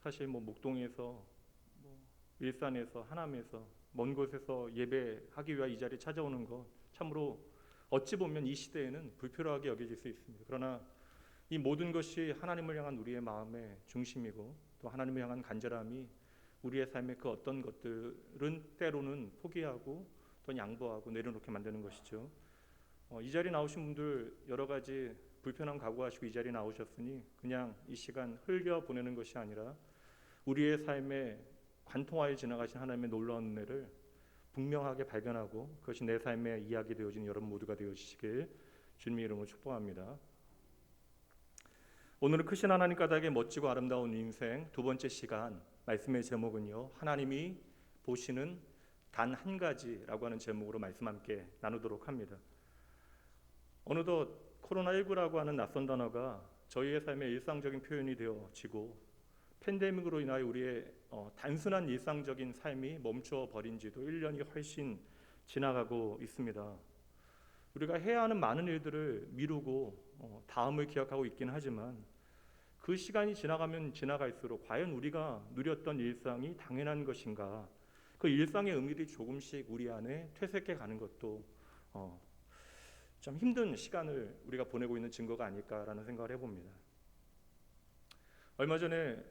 사실 목동에서, 일산에서, 하남에서, 먼 곳에서 예배하기 위해 이 자리에 찾아오는 것 참으로 어찌 보면 이 시대에는 불필요하게 여겨질 수 있습니다. 그러나 이 모든 것이 하나님을 향한 우리의 마음의 중심이고 또 하나님을 향한 간절함이 우리의 삶의 그 어떤 것들은 때로는 포기하고 또 양보하고 내려놓게 만드는 것이죠. 이 자리에 나오신 분들 여러 가지 불편함 각오하시고 이 자리에 나오셨으니 그냥 이 시간 흘려 보내는 것이 아니라 우리의 삶에 관통하여 지나가신 하나님의 놀라운 은혜를 분명하게 발견하고 그것이 내 삶의 이야기 되어진 여러분 모두가 되어주시길 주님의 이름으로 축복합니다. 오늘은 크신 하나님 까닭에 멋지고 아름다운 인생 두 번째 시간, 말씀의 제목은요, 하나님이 보시는 단 한 가지라고 하는 제목으로 말씀 함께 나누도록 합니다. 어느덧 코로나19라고 하는 낯선 단어가 저희의 삶의 일상적인 표현이 되어지고 팬데믹으로 인하여 우리의 단순한 일상적인 삶이 멈춰 버린 지도 1년이 훨씬 지나가고 있습니다. 우리가 해야 하는 많은 일들을 미루고 다음을 기약하고 있긴 하지만 그 시간이 지나가면 지나갈수록 과연 우리가 누렸던 일상이 당연한 것인가, 그 일상의 의미들이 조금씩 우리 안에 퇴색해 가는 것도 참 힘든 시간을 우리가 보내고 있는 증거가 아닐까라는 생각을 해봅니다. 얼마 전에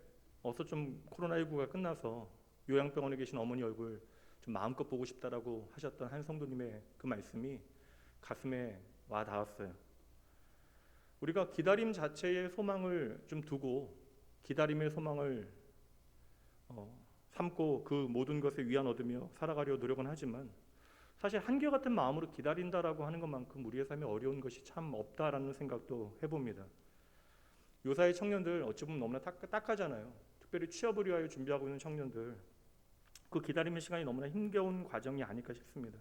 어서 좀 코로나19가 끝나서 요양병원에 계신 어머니 얼굴 좀 마음껏 보고 싶다라고 하셨던 한 성도님의 그 말씀이 가슴에 와 닿았어요. 우리가 기다림 자체의 소망을 좀 두고 기다림의 소망을 삼고 그 모든 것에 위안 얻으며 살아가려 노력은 하지만 사실 한결같은 마음으로 기다린다라고 하는 것만큼 우리의 삶에 어려운 것이 참 없다라는 생각도 해봅니다. 요사의 청년들 어찌 보면 너무나 딱하잖아요. 특별히 취업을 위하여 준비하고 있는 청년들, 그 기다림의 시간이 너무나 힘겨운 과정이 아닐까 싶습니다.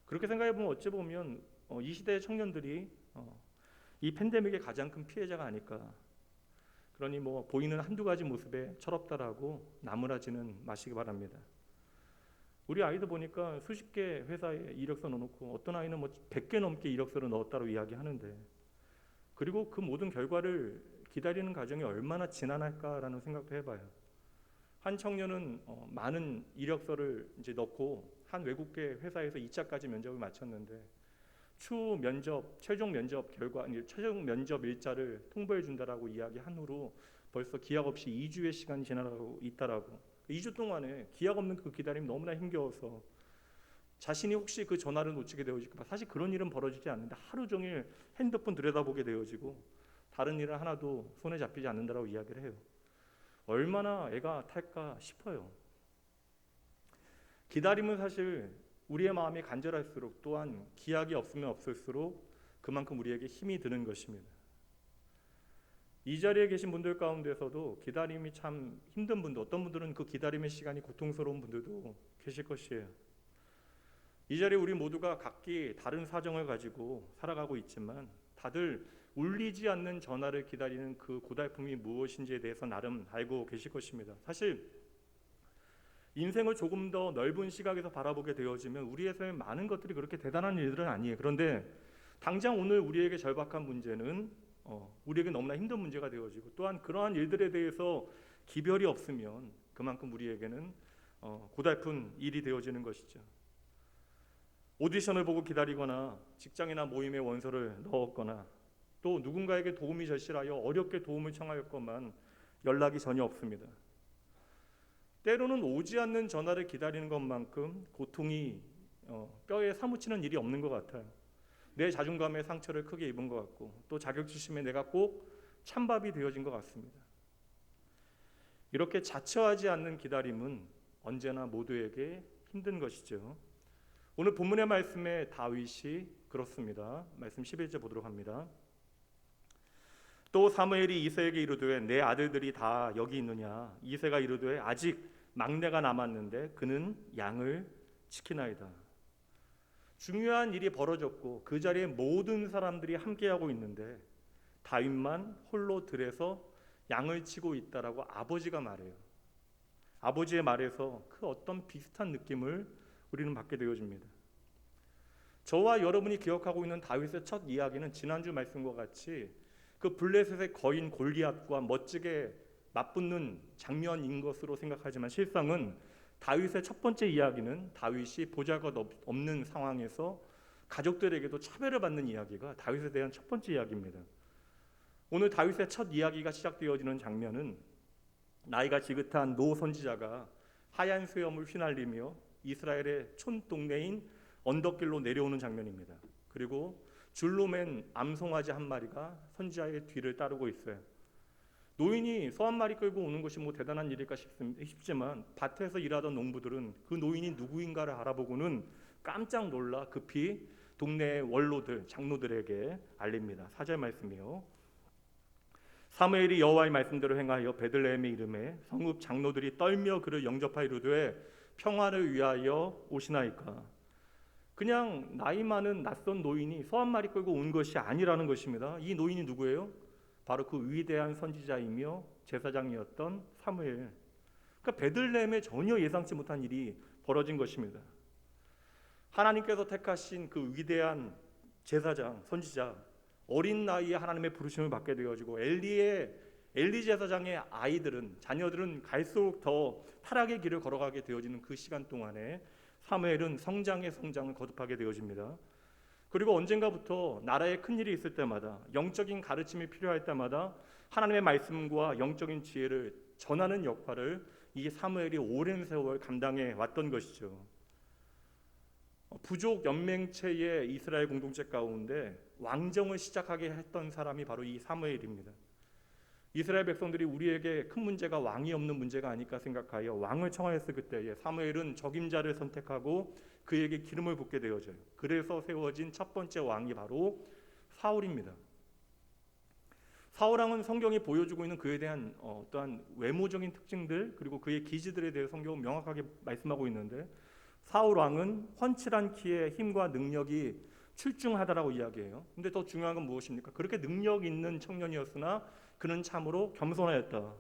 그렇게 생각해보면 어찌 보면 이 시대의 청년들이 이 팬데믹의 가장 큰 피해자가 아닐까. 그러니 보이는 한두 가지 모습에 철없다라고 나무라지는 마시기 바랍니다. 우리 아이들 보니까 수십 개 회사에 이력서 넣어놓고 어떤 아이는 100개 넘게 이력서를 넣었다고 이야기하는데, 그리고 그 모든 결과를 기다리는 과정이 얼마나 지난할까라는 생각도 해봐요. 한 청년은 많은 이력서를 이제 넣고 한 외국계 회사에서 2차까지 면접을 마쳤는데 추후 면접, 최종 면접 결과, 최종 면접 일자를 통보해 준다라고 이야기한 후로 벌써 기약 없이 2주의 시간이 지나가고 있다라고. 2주 동안에 기약 없는 그 기다림이 너무나 힘겨워서 자신이 혹시 그 전화를 놓치게 되어질까 봐, 사실 그런 일은 벌어지지 않는데 하루 종일 핸드폰 들여다보게 되어지고 다른 일은 하나도 손에 잡히지 않는다라고 이야기를 해요. 얼마나 애가 탈까 싶어요. 기다림은 사실 우리의 마음이 간절할수록 또한 기약이 없으면 없을수록 그만큼 우리에게 힘이 드는 것입니다. 이 자리에 계신 분들 가운데서도 기다림이 참 힘든 분들, 어떤 분들은 그 기다림의 시간이 고통스러운 분들도 계실 것이에요. 이 자리에 우리 모두가 각기 다른 사정을 가지고 살아가고 있지만 다들 울리지 않는 전화를 기다리는 그 고달픔이 무엇인지에 대해서 나름 알고 계실 것입니다. 사실 인생을 조금 더 넓은 시각에서 바라보게 되어지면 우리의 삶에 많은 것들이 그렇게 대단한 일들은 아니에요. 그런데 당장 오늘 우리에게 절박한 문제는 우리에게 너무나 힘든 문제가 되어지고, 또한 그러한 일들에 대해서 기별이 없으면 그만큼 우리에게는 고달픈 일이 되어지는 것이죠. 오디션을 보고 기다리거나 직장이나 모임에 원서를 넣었거나 또 누군가에게 도움이 절실하여 어렵게 도움을 청하였건만 연락이 전혀 없습니다. 때로는 오지 않는 전화를 기다리는 것만큼 고통이 뼈에 사무치는 일이 없는 것 같아요. 내 자존감의 상처를 크게 입은 것 같고 또 자격지심에 내가 꼭 찬밥이 되어진 것 같습니다. 이렇게 자처하지 않는 기다림은 언제나 모두에게 힘든 것이죠. 오늘 본문의 말씀에 다윗이 그렇습니다. 말씀 11절 보도록 합니다. 또 사무엘이 이새에게 이르되 내 아들들이 다 여기 있느냐. 이새가 이르되 아직 막내가 남았는데 그는 양을 지키나이다. 중요한 일이 벌어졌고 그 자리에 모든 사람들이 함께하고 있는데 다윗만 홀로 들에서 양을 치고 있다라고 아버지가 말해요. 아버지의 말에서 그 어떤 비슷한 느낌을 우리는 받게 되어집니다. 저와 여러분이 기억하고 있는 다윗의 첫 이야기는 지난주 말씀과 같이 그 블레셋의 거인 골리앗과 멋지게 맞붙는 장면인 것으로 생각하지만 실상은 다윗의 첫 번째 이야기는 다윗이 보잘것 없는 상황에서 가족들에게도 차별을 받는 이야기가 다윗에 대한 첫 번째 이야기입니다. 오늘 다윗의 첫 이야기가 시작되어지는 장면은 나이가 지긋한 노 선지자가 하얀 수염을 휘날리며 이스라엘의 촌동네인 언덕길로 내려오는 장면입니다. 그리고 줄로 맨 암송아지 한 마리가 선지자의 뒤를 따르고 있어요. 노인이 소 한 마리 끌고 오는 것이 뭐 대단한 일일까 싶지만 밭에서 일하던 농부들은 그 노인이 누구인가를 알아보고는 깜짝 놀라 급히 동네의 원로들, 장로들에게 알립니다. 4절 말씀이요. 사무엘이 여호와의 말씀대로 행하여 베들레헴의 이름에 성읍 장로들이 떨며 그를 영접하여 이르되 평화를 위하여 오시나이까. 그냥 나이 많은 낯선 노인이 소 한 마리 끌고 온 것이 아니라는 것입니다. 이 노인이 누구예요? 바로 그 위대한 선지자이며 제사장이었던 사무엘. 그러니까 베들레헴에 전혀 예상치 못한 일이 벌어진 것입니다. 하나님께서 택하신 그 위대한 제사장, 선지자, 어린 나이에 하나님의 부르심을 받게 되어지고 엘리 제사장의 아이들은, 자녀들은 갈수록 더 타락의 길을 걸어가게 되어지는 그 시간 동안에 사무엘은 성장의 성장을 거듭하게 되어집니다. 그리고 언젠가부터 나라에 큰일이 있을 때마다, 영적인 가르침이 필요할 때마다 하나님의 말씀과 영적인 지혜를 전하는 역할을 이 사무엘이 오랜 세월 감당해 왔던 것이죠. 부족 연맹체의 이스라엘 공동체 가운데 왕정을 시작하게 했던 사람이 바로 이 사무엘입니다. 이스라엘 백성들이 우리에게 큰 문제가 왕이 없는 문제가 아닐까 생각하여 왕을 청하였을 그때에 사무엘은 적임자를 선택하고 그에게 기름을 붓게 되어져요. 그래서 세워진 첫 번째 왕이 바로 사울입니다. 사울왕은 성경이 보여주고 있는 그에 대한 어떠한 외모적인 특징들, 그리고 그의 기질들에 대해 성경은 명확하게 말씀하고 있는데, 사울왕은 훤칠한 키에 힘과 능력이 출중하다라고 이야기해요. 근데 더 중요한 건 무엇입니까? 그렇게 능력 있는 청년이었으나 그는 참으로 겸손하였다.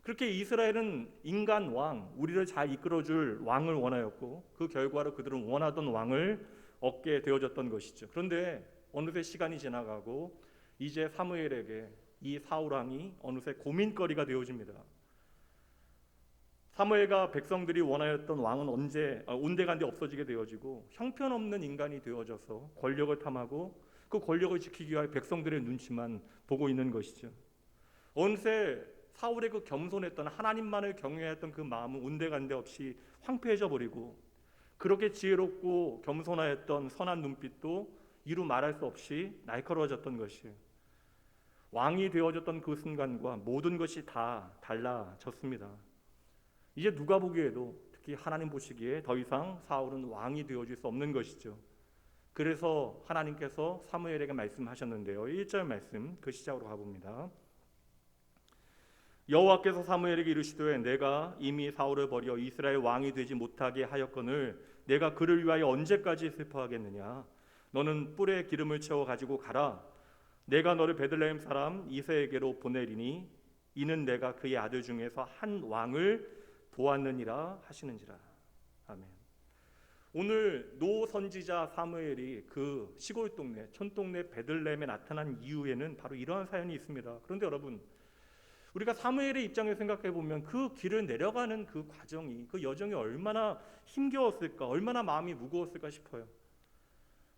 그렇게 이스라엘은 인간 왕, 우리를 잘 이끌어줄 왕을 원하였고 그 결과로 그들은 원하던 왕을 얻게 되어졌던 것이죠. 그런데 어느새 시간이 지나가고 이제 사무엘에게 이 사울왕이 어느새 고민거리가 되어집니다. 사무엘과 백성들이 원하였던 왕은 온데간데 없어지게 되어지고 형편없는 인간이 되어져서 권력을 탐하고 그 권력을 지키기 위하여 백성들의 눈치만 보고 있는 것이죠. 어느새 사울의 그 겸손했던, 하나님만을 경외했던 그 마음은 온데간데 없이 황폐해져 버리고, 그렇게 지혜롭고 겸손하였던 선한 눈빛도 이루 말할 수 없이 날카로워졌던 것이에요. 왕이 되어졌던 그 순간과 모든 것이 다 달라졌습니다. 이제 누가 보기에도, 특히 하나님 보시기에 더 이상 사울은 왕이 되어질 수 없는 것이죠. 그래서 하나님께서 사무엘에게 말씀하셨는데요. 1절 말씀 그 시작으로 가봅니다. 여호와께서 사무엘에게 이르시되 내가 이미 사울을 버려 이스라엘 왕이 되지 못하게 하였거늘 내가 그를 위하여 언제까지 슬퍼하겠느냐. 너는 뿔에 기름을 채워 가지고 가라. 내가 너를 베들레헴 사람 이새에게로 보내리니 이는 내가 그의 아들 중에서 한 왕을 보았느니라 하시는지라. 아멘. 오늘 노 선지자 사무엘이 그 시골 동네, 촌동네 베들레헴에 나타난 이유에는 바로 이러한 사연이 있습니다. 그런데 여러분, 우리가 사무엘의 입장에서 생각해 보면 그 길을 내려가는 그 과정이, 그 여정이 얼마나 힘겨웠을까, 얼마나 마음이 무거웠을까 싶어요.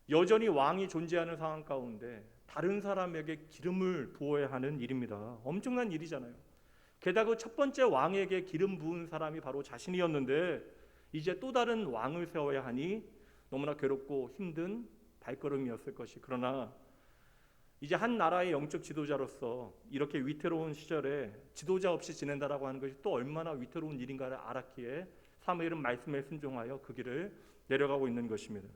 여전히 왕이 존재하는 상황 가운데 다른 사람에게 기름을 부어야 하는 일입니다. 엄청난 일이잖아요. 게다가 그 첫 번째 왕에게 기름 부은 사람이 바로 자신이었는데 이제 또 다른 왕을 세워야 하니 너무나 괴롭고 힘든 발걸음이었을 것이. 그러나 이제 한 나라의 영적 지도자로서 이렇게 위태로운 시절에 지도자 없이 지낸다라고 하는 것이 또 얼마나 위태로운 일인가를 알았기에 사무엘은 말씀에 순종하여 그 길을 내려가고 있는 것입니다.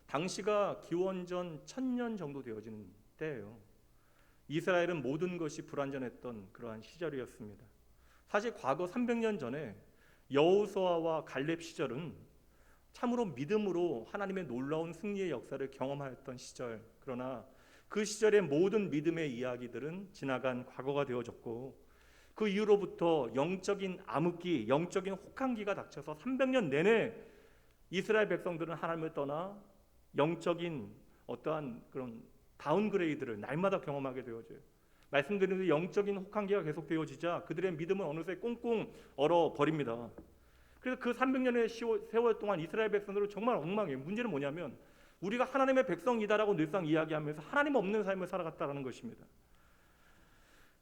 당시가 기원전 1000년 정도 되어지는 때예요. 이스라엘은 모든 것이 불완전했던 그러한 시절이었습니다. 사실 과거 300년 전에 여호수아와 갈렙 시절은 참으로 믿음으로 하나님의 놀라운 승리의 역사를 경험하였던 시절. 그러나 그 시절의 모든 믿음의 이야기들은 지나간 과거가 되어졌고 그 이후로부터 영적인 암흑기, 영적인 혹한기가 닥쳐서 300년 내내 이스라엘 백성들은 하나님을 떠나 영적인 어떠한 그런 다운그레이드를 날마다 경험하게 되어져요. 말씀드린 대로 영적인 혹한기가 계속되어지자 그들의 믿음은 어느새 꽁꽁 얼어버립니다. 그래서 그 300년의 세월 동안 이스라엘 백성들은 정말 엉망이에요. 문제는 뭐냐면 우리가 하나님의 백성이다라고 늘상 이야기하면서 하나님 없는 삶을 살아갔다는 것입니다.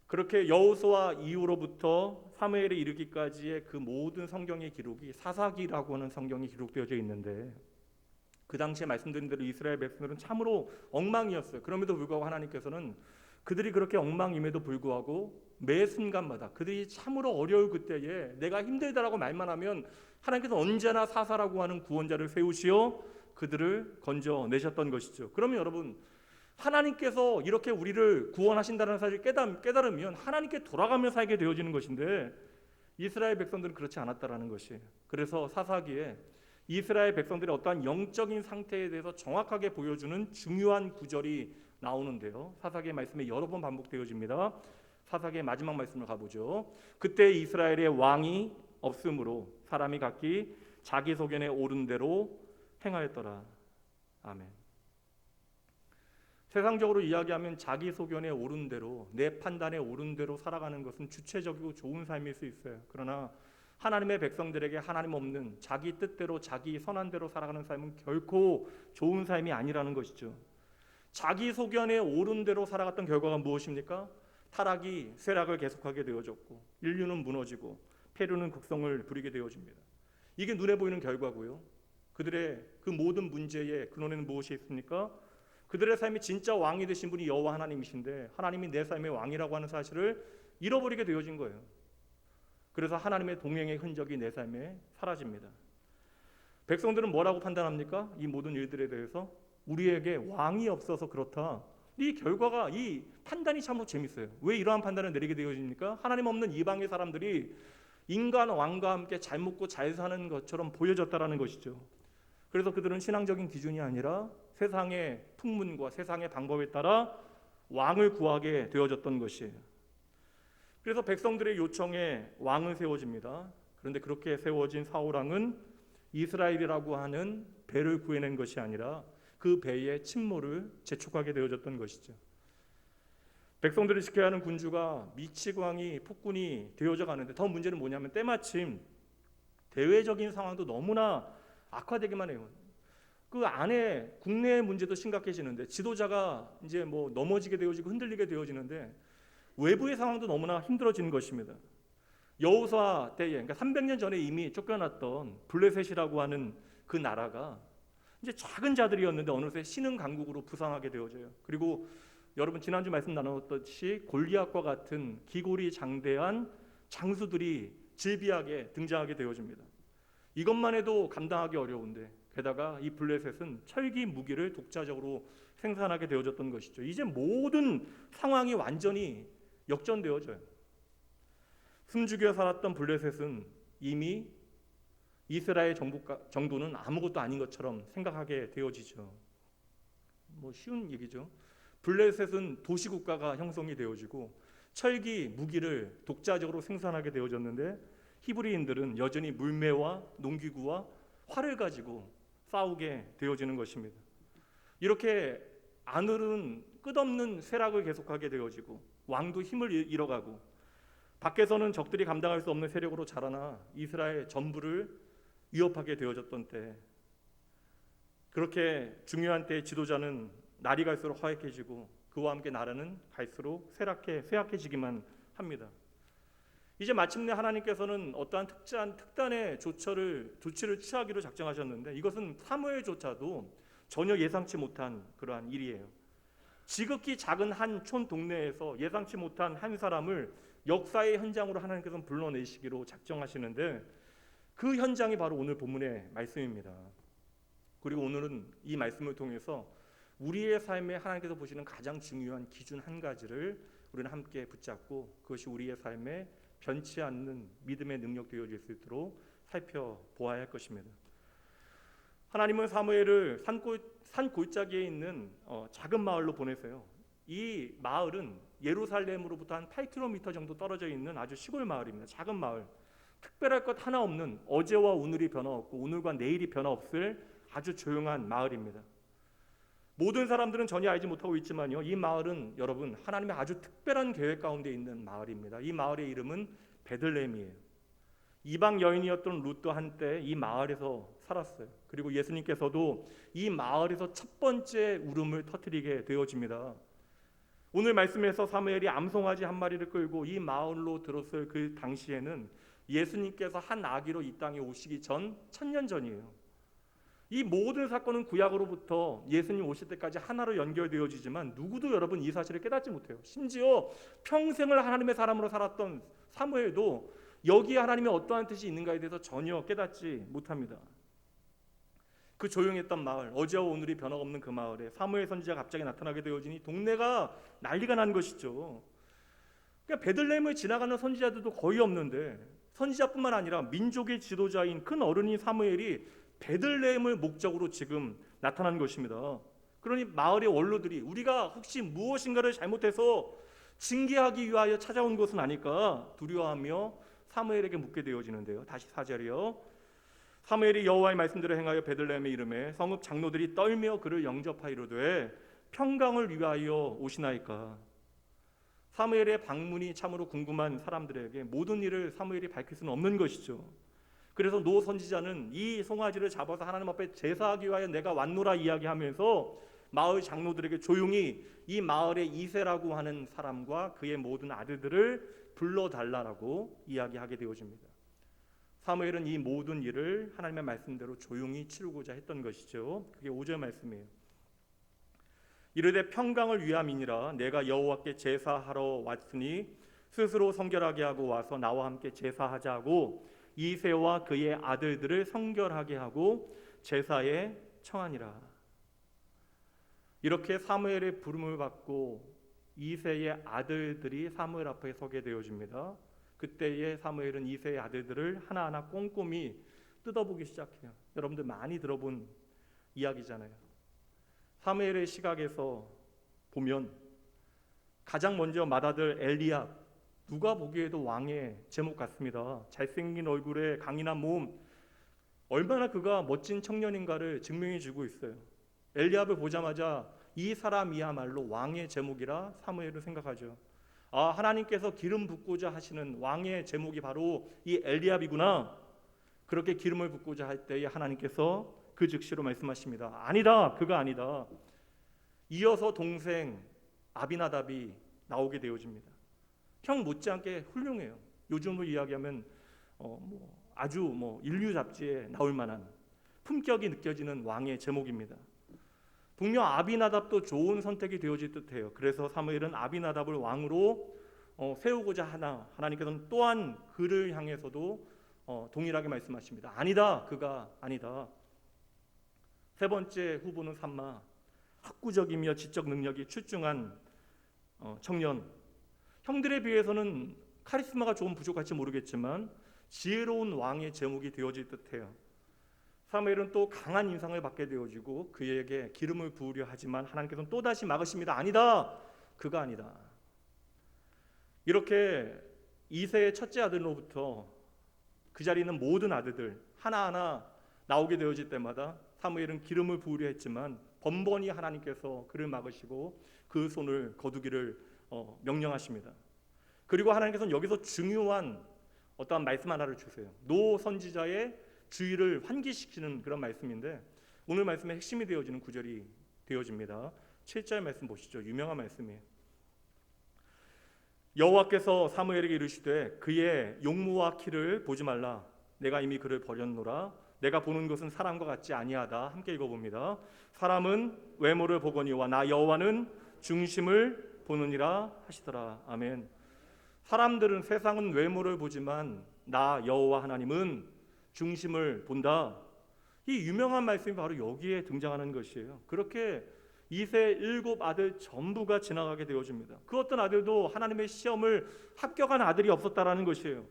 그렇게 여호수아 이후로부터 사무엘에 이르기까지의 그 모든 성경의 기록이 사사기라고 하는 성경이 기록되어져 있는데 그 당시에 말씀드린 대로 이스라엘 백성들은 참으로 엉망이었어요. 그럼에도 불구하고 하나님께서는 그들이 그렇게 엉망임에도 불구하고 매 순간마다 그들이 참으로 어려울 그때에 내가 힘들다라고 말만 하면 하나님께서 언제나 사사라고 하는 구원자를 세우시어 그들을 건져내셨던 것이죠. 그러면 여러분 하나님께서 이렇게 우리를 구원하신다는 사실을 깨달으면 하나님께 돌아가며 살게 되어지는 것인데 이스라엘 백성들은 그렇지 않았다라는 것이에요. 그래서 사사기에 이스라엘 백성들의 어떠한 영적인 상태에 대해서 정확하게 보여주는 중요한 구절이 나오는데요. 사사기의 말씀에 여러 번 반복되어집니다. 사사기의 마지막 말씀을 가보죠. 그때 이스라엘의 왕이 없으므로 사람이 각기 자기 소견에 오른 대로 행하였더라. 아멘. 세상적으로 이야기하면 자기 소견에 오른 대로, 내 판단에 오른 대로 살아가는 것은 주체적이고 좋은 삶일 수 있어요. 그러나 하나님의 백성들에게 하나님 없는 자기 뜻대로 자기 선한 대로 살아가는 삶은 결코 좋은 삶이 아니라는 것이죠. 자기 소견에 오른 대로 살아갔던 결과가 무엇입니까? 타락이 쇠락을 계속하게 되어졌고 인류는 무너지고 페르는 극성을 부리게 되어집니다. 이게 눈에 보이는 결과고요. 그들의 그 모든 문제의 근원에는 무엇이 있습니까? 그들의 삶이 진짜 왕이 되신 분이 여호와 하나님이신데 하나님이 내 삶의 왕이라고 하는 사실을 잃어버리게 되어진 거예요. 그래서 하나님의 동행의 흔적이 내 삶에 사라집니다. 백성들은 뭐라고 판단합니까? 이 모든 일들에 대해서 우리에게 왕이 없어서 그렇다. 이 결과가, 이 판단이 참으로 재밌어요. 왜 이러한 판단을 내리게 되어집니까? 하나님 없는 이방의 사람들이 인간 왕과 함께 잘 먹고 잘 사는 것처럼 보여졌다라는 것이죠. 그래서 그들은 신앙적인 기준이 아니라 세상의 풍문과 세상의 방법에 따라 왕을 구하게 되어졌던 것이에요. 그래서 백성들의 요청에 왕은 세워집니다. 그런데 그렇게 세워진 사울왕은 이스라엘이라고 하는 배를 구해낸 것이 아니라 그 배의 침몰을 재촉하게 되어졌던 것이죠. 백성들을 지켜야 하는 군주가 미치광이 폭군이 되어져 가는데 더 문제는 뭐냐면 때마침 대외적인 상황도 너무나 악화되기만 해요. 그 안에 국내의 문제도 심각해지는데 지도자가 이제 뭐 넘어지게 되어지고 흔들리게 되어지는데 외부의 상황도 너무나 힘들어지는 것입니다. 여호수아 때에, 그러니까 300년 전에 이미 쫓겨났던 블레셋이라고 하는 그 나라가 이제 작은 자들이었는데 어느새 신흥 강국으로 부상하게 되어져요. 그리고 여러분 지난주 말씀 나눴듯이 골리앗과 같은 기골이 장대한 장수들이 질비하게 등장하게 되어집니다. 이것만 해도 감당하기 어려운데 게다가 이 블레셋은 철기 무기를 독자적으로 생산하게 되어졌던 것이죠. 이제 모든 상황이 완전히 역전되어져요. 숨죽여 살았던 블레셋은 이미 이스라엘 정도는 아무것도 아닌 것처럼 생각하게 되어지죠. 뭐 쉬운 얘기죠. 블레셋은 도시국가가 형성이 되어지고 철기 무기를 독자적으로 생산하게 되어졌는데 히브리인들은 여전히 물매와 농기구와 활을 가지고 싸우게 되어지는 것입니다. 이렇게 아늘은 끝없는 쇠락을 계속하게 되어지고 왕도 힘을 잃어가고 밖에서는 적들이 감당할 수 없는 세력으로 자라나 이스라엘 전부를 위협하게 되어졌던 때, 그렇게 중요한 때의 지도자는 날이 갈수록 허약해지고 그와 함께 나라는 갈수록 쇠약해지기만 합니다. 이제 마침내 하나님께서는 어떠한 특단의 조치를 취하기로 작정하셨는데 이것은 사무엘조차도 전혀 예상치 못한 그러한 일이에요. 지극히 작은 한 촌 동네에서 예상치 못한 한 사람을 역사의 현장으로 하나님께서는 불러내시기로 작정하시는데 그 현장이 바로 오늘 본문의 말씀입니다. 그리고 오늘은 이 말씀을 통해서 우리의 삶에 하나님께서 보시는 가장 중요한 기준 한 가지를 우리는 함께 붙잡고 그것이 우리의 삶에 변치 않는 믿음의 능력 되어질 수 있도록 살펴보아야 할 것입니다. 하나님은 사무엘을 산 골짜기에 있는 작은 마을로 보내세요. 이 마을은 예루살렘으로부터 한 8km 정도 떨어져 있는 아주 시골 마을입니다. 작은 마을. 특별할 것 하나 없는, 어제와 오늘이 변화 없고 오늘과 내일이 변화 없을 아주 조용한 마을입니다. 모든 사람들은 전혀 알지 못하고 있지만요, 이 마을은 여러분 하나님의 아주 특별한 계획 가운데 있는 마을입니다. 이 마을의 이름은 베들레헴이에요. 이방 여인이었던 룻도 한때 이 마을에서 살았어요. 그리고 예수님께서도 이 마을에서 첫 번째 울음을 터뜨리게 되어집니다. 오늘 말씀에서 사무엘이 암송아지 한 마리를 끌고 이 마을로 들었을 그 당시에는 예수님께서 한 아기로 이 땅에 오시기 전 1000년 전이에요. 이 모든 사건은 구약으로부터 예수님 오실 때까지 하나로 연결되어지지만 누구도 여러분 이 사실을 깨닫지 못해요. 심지어 평생을 하나님의 사람으로 살았던 사무엘도 여기에 하나님의 어떠한 뜻이 있는가에 대해서 전혀 깨닫지 못합니다. 그 조용했던 마을, 어제와 오늘이 변함없는 그 마을에 사무엘 선지자가 갑자기 나타나게 되어지니 동네가 난리가 난 것이죠. 그러니까 베들레헴을 지나가는 선지자들도 거의 없는데, 선지자뿐만 아니라 민족의 지도자인 큰 어른인 사무엘이 베들레헴을 목적으로 지금 나타난 것입니다. 그러니 마을의 원로들이 우리가 혹시 무엇인가를 잘못해서 징계하기 위하여 찾아온 것은 아닐까 두려워하며 사무엘에게 묻게 되어지는데요. 다시 4절이요. 사무엘이 여호와의 말씀대로 행하여 베들레헴에 이르매 성읍 장로들이 떨며 그를 영접하이로되 평강을 위하여 오시나이까. 사무엘의 방문이 참으로 궁금한 사람들에게 모든 일을 사무엘이 밝힐 수는 없는 것이죠. 그래서 노 선지자는 이 송아지를 잡아서 하나님 앞에 제사하기 위하여 내가 왔노라 이야기하면서 마을 장로들에게 조용히 이 마을의 이세라고 하는 사람과 그의 모든 아들들을 불러달라라고 이야기하게 되어집니다. 사무엘은 이 모든 일을 하나님의 말씀대로 조용히 치르고자 했던 것이죠. 그게 5절 말씀이에요. 이르되 평강을 위함이니라. 내가 여호와께 제사하러 왔으니 스스로 성결하게 하고 와서 나와 함께 제사하자 하고 이새와 그의 아들들을 성결하게 하고 제사에 청하니라. 이렇게 사무엘의 부름을 받고 이새의 아들들이 사무엘 앞에 서게 되어집니다. 그때에 사무엘은 이새의 아들들을 하나하나 꼼꼼히 뜯어보기 시작해요. 여러분들 많이 들어본 이야기잖아요. 사무엘의 시각에서 보면 가장 먼저 맏아들 엘리압, 누가 보기에도 왕의 제목 같습니다. 잘생긴 얼굴에 강인한 몸, 얼마나 그가 멋진 청년인가를 증명해 주고 있어요. 엘리압을 보자마자 이 사람이야말로 왕의 제목이라 사무엘은 생각하죠. 아, 하나님께서 기름 붓고자 하시는 왕의 제목이 바로 이 엘리압이구나. 그렇게 기름을 붓고자 할 때에 하나님께서 그 즉시로 말씀하십니다. 아니다, 그가 아니다. 이어서 동생 아비나답이 나오게 되어집니다. 형 못지않게 훌륭해요. 요즘으로 이야기하면 아주 인류 잡지에 나올 만한 품격이 느껴지는 왕의 제목입니다. 분명 아비나답도 좋은 선택이 되어질 듯해요. 그래서 사무엘은 아비나답을 왕으로 세우고자 하나 하나님께서는 또한 그를 향해서도 동일하게 말씀하십니다. 아니다, 그가 아니다. 세 번째 후보는 삼마, 학구적이며 지적 능력이 출중한 청년. 형들에 비해서는 카리스마가 조금 부족할지 모르겠지만 지혜로운 왕의 제목이 되어질 듯해요. 사무엘은 또 강한 인상을 받게 되어지고 그에게 기름을 부으려 하지만 하나님께서는 또다시 막으십니다. 아니다, 그가 아니다. 이렇게 이새의 첫째 아들로부터 그 자리에 있는 모든 아들들 하나하나 나오게 되어질 때마다 사무엘은 기름을 부으려 했지만 번번이 하나님께서 그를 막으시고 그 손을 거두기를 명령하십니다. 그리고 하나님께서는 여기서 중요한 어떠한 말씀 하나를 주세요. 노 선지자의 주의를 환기시키는 그런 말씀인데 오늘 말씀의 핵심이 되어지는 구절이 되어집니다. 7절 말씀 보시죠. 유명한 말씀이에요. 여호와께서 사무엘에게 이르시되 그의 용모와 키를 보지 말라. 내가 이미 그를 버렸노라. 내가 보는 것은 사람과 같지 아니하다. 함께 읽어봅니다. 사람은 외모를 보거니와 나 여호와는 중심을 보느니라 하시더라. 아멘. 사람들은 세상은 외모를 보지만 나 여호와 하나님은 중심을 본다. 이 유명한 말씀이 바로 여기에 등장하는 것이에요. 그렇게 이세 7 아들 전부가 지나가게 되어집니다. 그 어떤 아들도 하나님의 시험을 합격한 아들이 없었다라는 것이에요.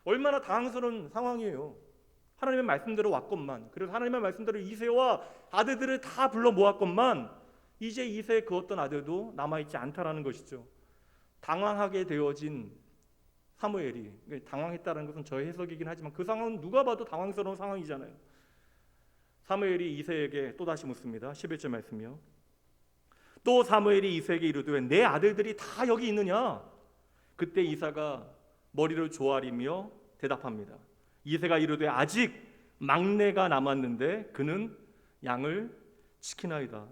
얼마나 당황스러운 상황이에요. 하나님의 말씀대로 왔건만, 그래서 하나님의 말씀대로 이세와 아들들을 다 불러 모았건만 이제 이세의 그 어떤 아들도 남아있지 않다라는 것이죠. 당황하게 되어진 사무엘이, 당황했다는 것은 저의 해석이긴 하지만 그 상황은 누가 봐도 당황스러운 상황이잖아요. 사무엘이 이세에게 또다시 묻습니다. 11절 말씀이요. 또 사무엘이 이새에게 이르되 내 아들들이 다 여기 있느냐? 그때 이사가 머리를 조아리며 대답합니다. 이새가 이르되 아직 막내가 남았는데 그는 양을 지키나이다.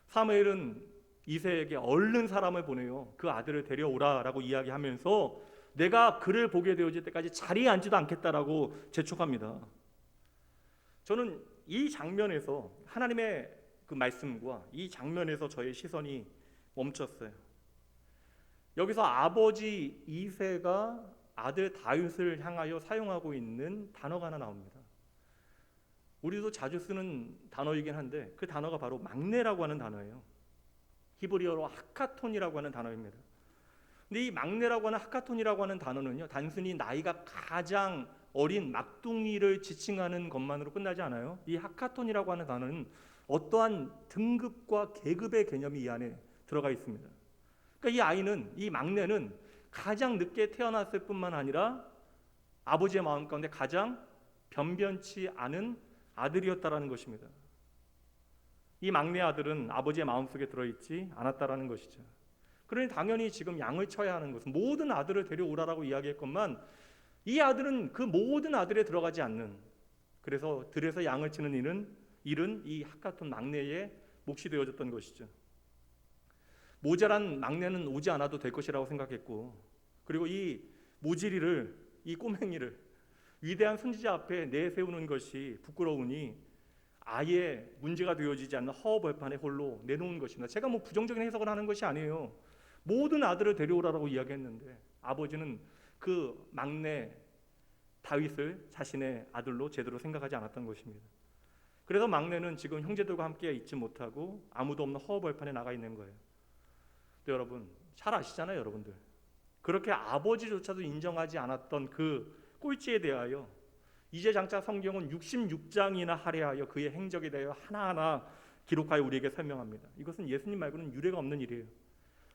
사무엘은 이새에게 얼른 사람을 보내요. 그 아들을 데려오라라고 이야기하면서 내가 그를 보게 되어질 때까지 자리에 앉지도 않겠다라고 재촉합니다. 저는 이 장면에서 하나님의 그 말씀과 이 장면에서 저의 시선이 멈췄어요. 여기서 아버지 이새가 아들 다윗을 향하여 사용하고 있는 단어가 하나 나옵니다. 우리도 자주 쓰는 단어이긴 한데 그 단어가 바로 막내라고 하는 단어예요. 히브리어로 하카톤이라고 하는 단어입니다. 근데 이 막내라고 하는 하카톤이라고 하는 단어는요, 단순히 나이가 가장 어린 막둥이를 지칭하는 것만으로 끝나지 않아요. 이 하카톤이라고 하는 단어는 어떠한 등급과 계급의 개념이 이 안에 들어가 있습니다. 그러니까 이 아이는, 이 막내는 가장 늦게 태어났을 뿐만 아니라 아버지의 마음 가운데 가장 변변치 않은 아들이었다라는 것입니다. 이 막내 아들은 아버지의 마음속에 들어있지 않았다라는 것이죠. 그러니 당연히 지금 양을 쳐야 하는 것은 모든 아들을 데려오라라고 이야기했건만 이 아들은 그 모든 아들에 들어가지 않는, 그래서 들에서 양을 치는 일은 이 하카톤 막내의 몫이 되어졌던 것이죠. 모자란 막내는 오지 않아도 될 것이라고 생각했고, 그리고 이 모지리를, 이 꼬맹이를 위대한 선지자 앞에 내세우는 것이 부끄러우니 아예 문제가 되어지지 않는 허허벌판에 홀로 내놓은 것입니다. 제가 뭐 부정적인 해석을 하는 것이 아니에요. 모든 아들을 데려오라고 이야기했는데 아버지는 그 막내 다윗을 자신의 아들로 제대로 생각하지 않았던 것입니다. 그래서 막내는 지금 형제들과 함께 있지 못하고 아무도 없는 허허벌판에 나가 있는 거예요. 여러분 잘 아시잖아요. 여러분들 그렇게 아버지조차도 인정하지 않았던 그 꼴찌에 대하여 이제 장차 성경은 66장이나 할애하여 그의 행적에 대하여 하나하나 기록하여 우리에게 설명합니다. 이것은 예수님 말고는 유례가 없는 일이에요.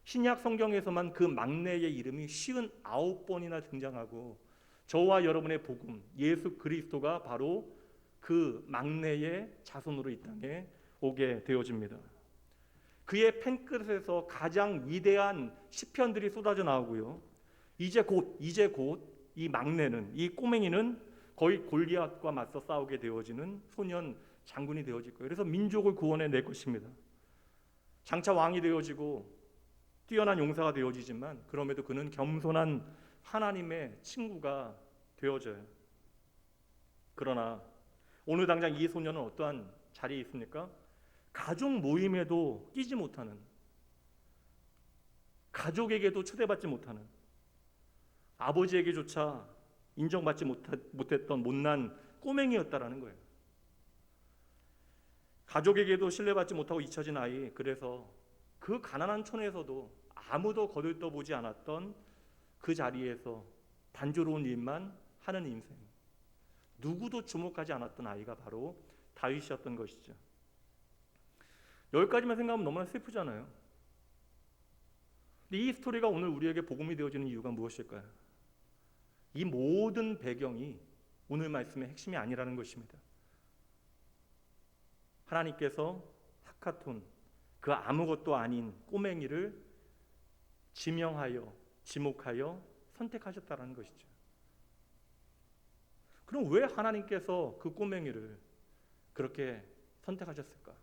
신약 성경에서만 그 막내의 이름이 59번이나 등장하고 저와 여러분의 복음 예수 그리스도가 바로 그 막내의 자손으로 이 땅에 오게 되어집니다. 그의 펜끝에서 가장 위대한 시편들이 쏟아져 나오고요. 이제 곧 이 막내는, 이 꼬맹이는 거의 골리앗과 맞서 싸우게 되어지는 소년 장군이 되어질 거예요. 그래서 민족을 구원해 낼 것입니다. 장차 왕이 되어지고 뛰어난 용사가 되어지지만 그럼에도 그는 겸손한 하나님의 친구가 되어져요. 그러나 오늘 당장 이 소년은 어떠한 자리에 있습니까? 가족 모임에도 끼지 못하는, 가족에게도 초대받지 못하는, 아버지에게조차 인정받지 못했던 못난 꼬맹이였다라는 거예요. 가족에게도 신뢰받지 못하고 잊혀진 아이, 그래서 그 가난한 촌에서도 아무도 거들떠보지 않았던 그 자리에서 단조로운 일만 하는 인생, 누구도 주목하지 않았던 아이가 바로 다윗이었던 것이죠. 여기까지만 생각하면 너무나 슬프잖아요. 근데 이 스토리가 오늘 우리에게 복음이 되어지는 이유가 무엇일까요? 이 모든 배경이 오늘 말씀의 핵심이 아니라는 것입니다. 하나님께서 하카톤, 그 아무것도 아닌 꼬맹이를 지명하여 지목하여 선택하셨다는 것이죠. 그럼 왜 하나님께서 그 꼬맹이를 그렇게 선택하셨을까?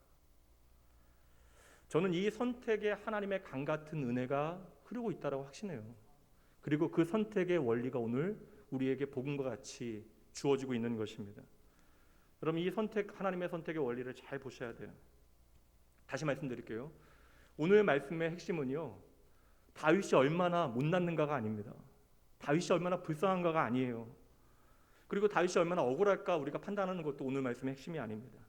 저는 이 선택에 하나님의 강 같은 은혜가 흐르고 있다고 확신해요. 그리고 그 선택의 원리가 오늘 우리에게 복음과 같이 주어지고 있는 것입니다. 그럼 이 하나님의 선택의 원리를 잘 보셔야 돼요. 다시 말씀드릴게요. 오늘 말씀의 핵심은요, 다윗이 얼마나 못났는가가 아닙니다. 다윗이 얼마나 불쌍한가가 아니에요. 그리고 다윗이 얼마나 억울할까 우리가 판단하는 것도 오늘 말씀의 핵심이 아닙니다.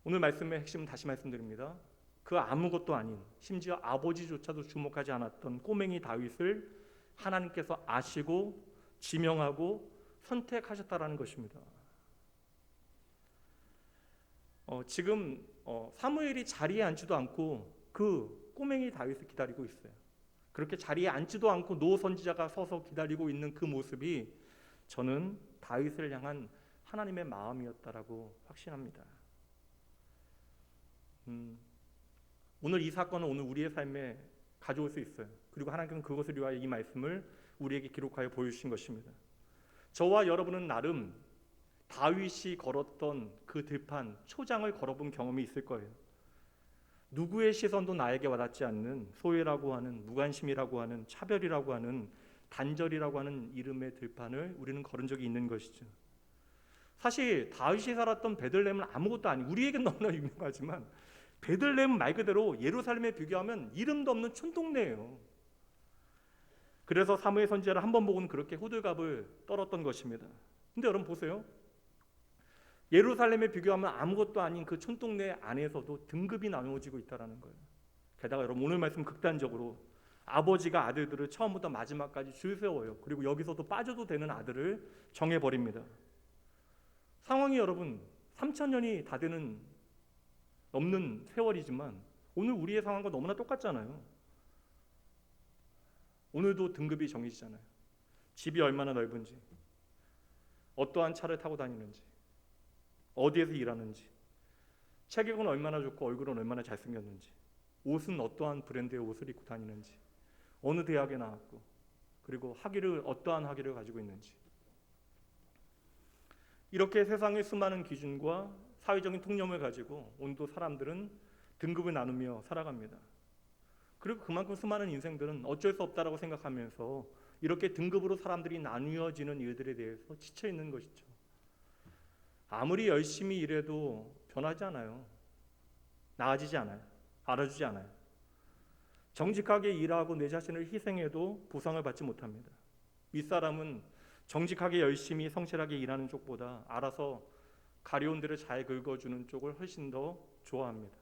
오늘 말씀의 핵심은 다시 말씀드립니다. 그 아무것도 아닌, 심지어 아버지조차도 주목하지 않았던 꼬맹이 다윗을 하나님께서 아시고 지명하고 선택하셨다라는 것입니다. 지금 사무엘이 자리에 앉지도 않고 그 꼬맹이 다윗을 기다리고 있어요. 그렇게 자리에 앉지도 않고 노 선지자가 서서 기다리고 있는 그 모습이 저는 다윗을 향한 하나님의 마음이었다라고 확신합니다. 오늘 이 사건은 오늘 우리의 삶에 가져올 수 있어요. 그리고 하나님께서는 그것을 위하여 이 말씀을 우리에게 기록하여 보여주신 것입니다. 저와 여러분은 나름 다윗이 걸었던 그 들판, 초장을 걸어본 경험이 있을 거예요. 누구의 시선도 나에게 와닿지 않는 소외라고 하는, 무관심이라고 하는, 차별이라고 하는, 단절이라고 하는 이름의 들판을 우리는 걸은 적이 있는 것이죠. 사실 다윗이 살았던 베들레헴은 아무것도 아니고, 우리에겐 너무나 유명하지만 베들레헴은 말 그대로 예루살렘에 비교하면 이름도 없는 촌동네예요. 그래서 사무엘 선지자를 한 번 보고는 그렇게 호들갑을 떨었던 것입니다. 근데 여러분 보세요. 예루살렘에 비교하면 아무것도 아닌 그 촌동네 안에서도 등급이 나누어지고 있다는 거예요. 게다가 여러분 오늘 말씀 극단적으로 아버지가 아들들을 처음부터 마지막까지 줄 세워요. 그리고 여기서도 빠져도 되는 아들을 정해버립니다. 상황이 여러분 3,000년이 다 되는 넘는 세월이지만 오늘 우리의 상황과 너무나 똑같잖아요. 오늘도 등급이 정해지잖아요. 집이 얼마나 넓은지, 어떠한 차를 타고 다니는지, 어디에서 일하는지, 체격은 얼마나 좋고 얼굴은 얼마나 잘생겼는지, 옷은 어떠한 브랜드의 옷을 입고 다니는지, 어느 대학에 나왔고, 그리고 어떠한 학위를 가지고 있는지. 이렇게 세상의 수많은 기준과 사회적인 통념을 가지고 오늘도 사람들은 등급을 나누며 살아갑니다. 그리고 그만큼 수많은 인생들은 어쩔 수 없다라고 생각하면서 이렇게 등급으로 사람들이 나뉘어지는 일들에 대해서 지쳐 있는 것이죠. 아무리 열심히 일해도 변하지 않아요. 나아지지 않아요. 알아주지 않아요. 정직하게 일하고 내 자신을 희생해도 보상을 받지 못합니다. 윗사람은 정직하게 열심히 성실하게 일하는 쪽보다 알아서 가려운 데를 잘 긁어주는 쪽을 훨씬 더 좋아합니다.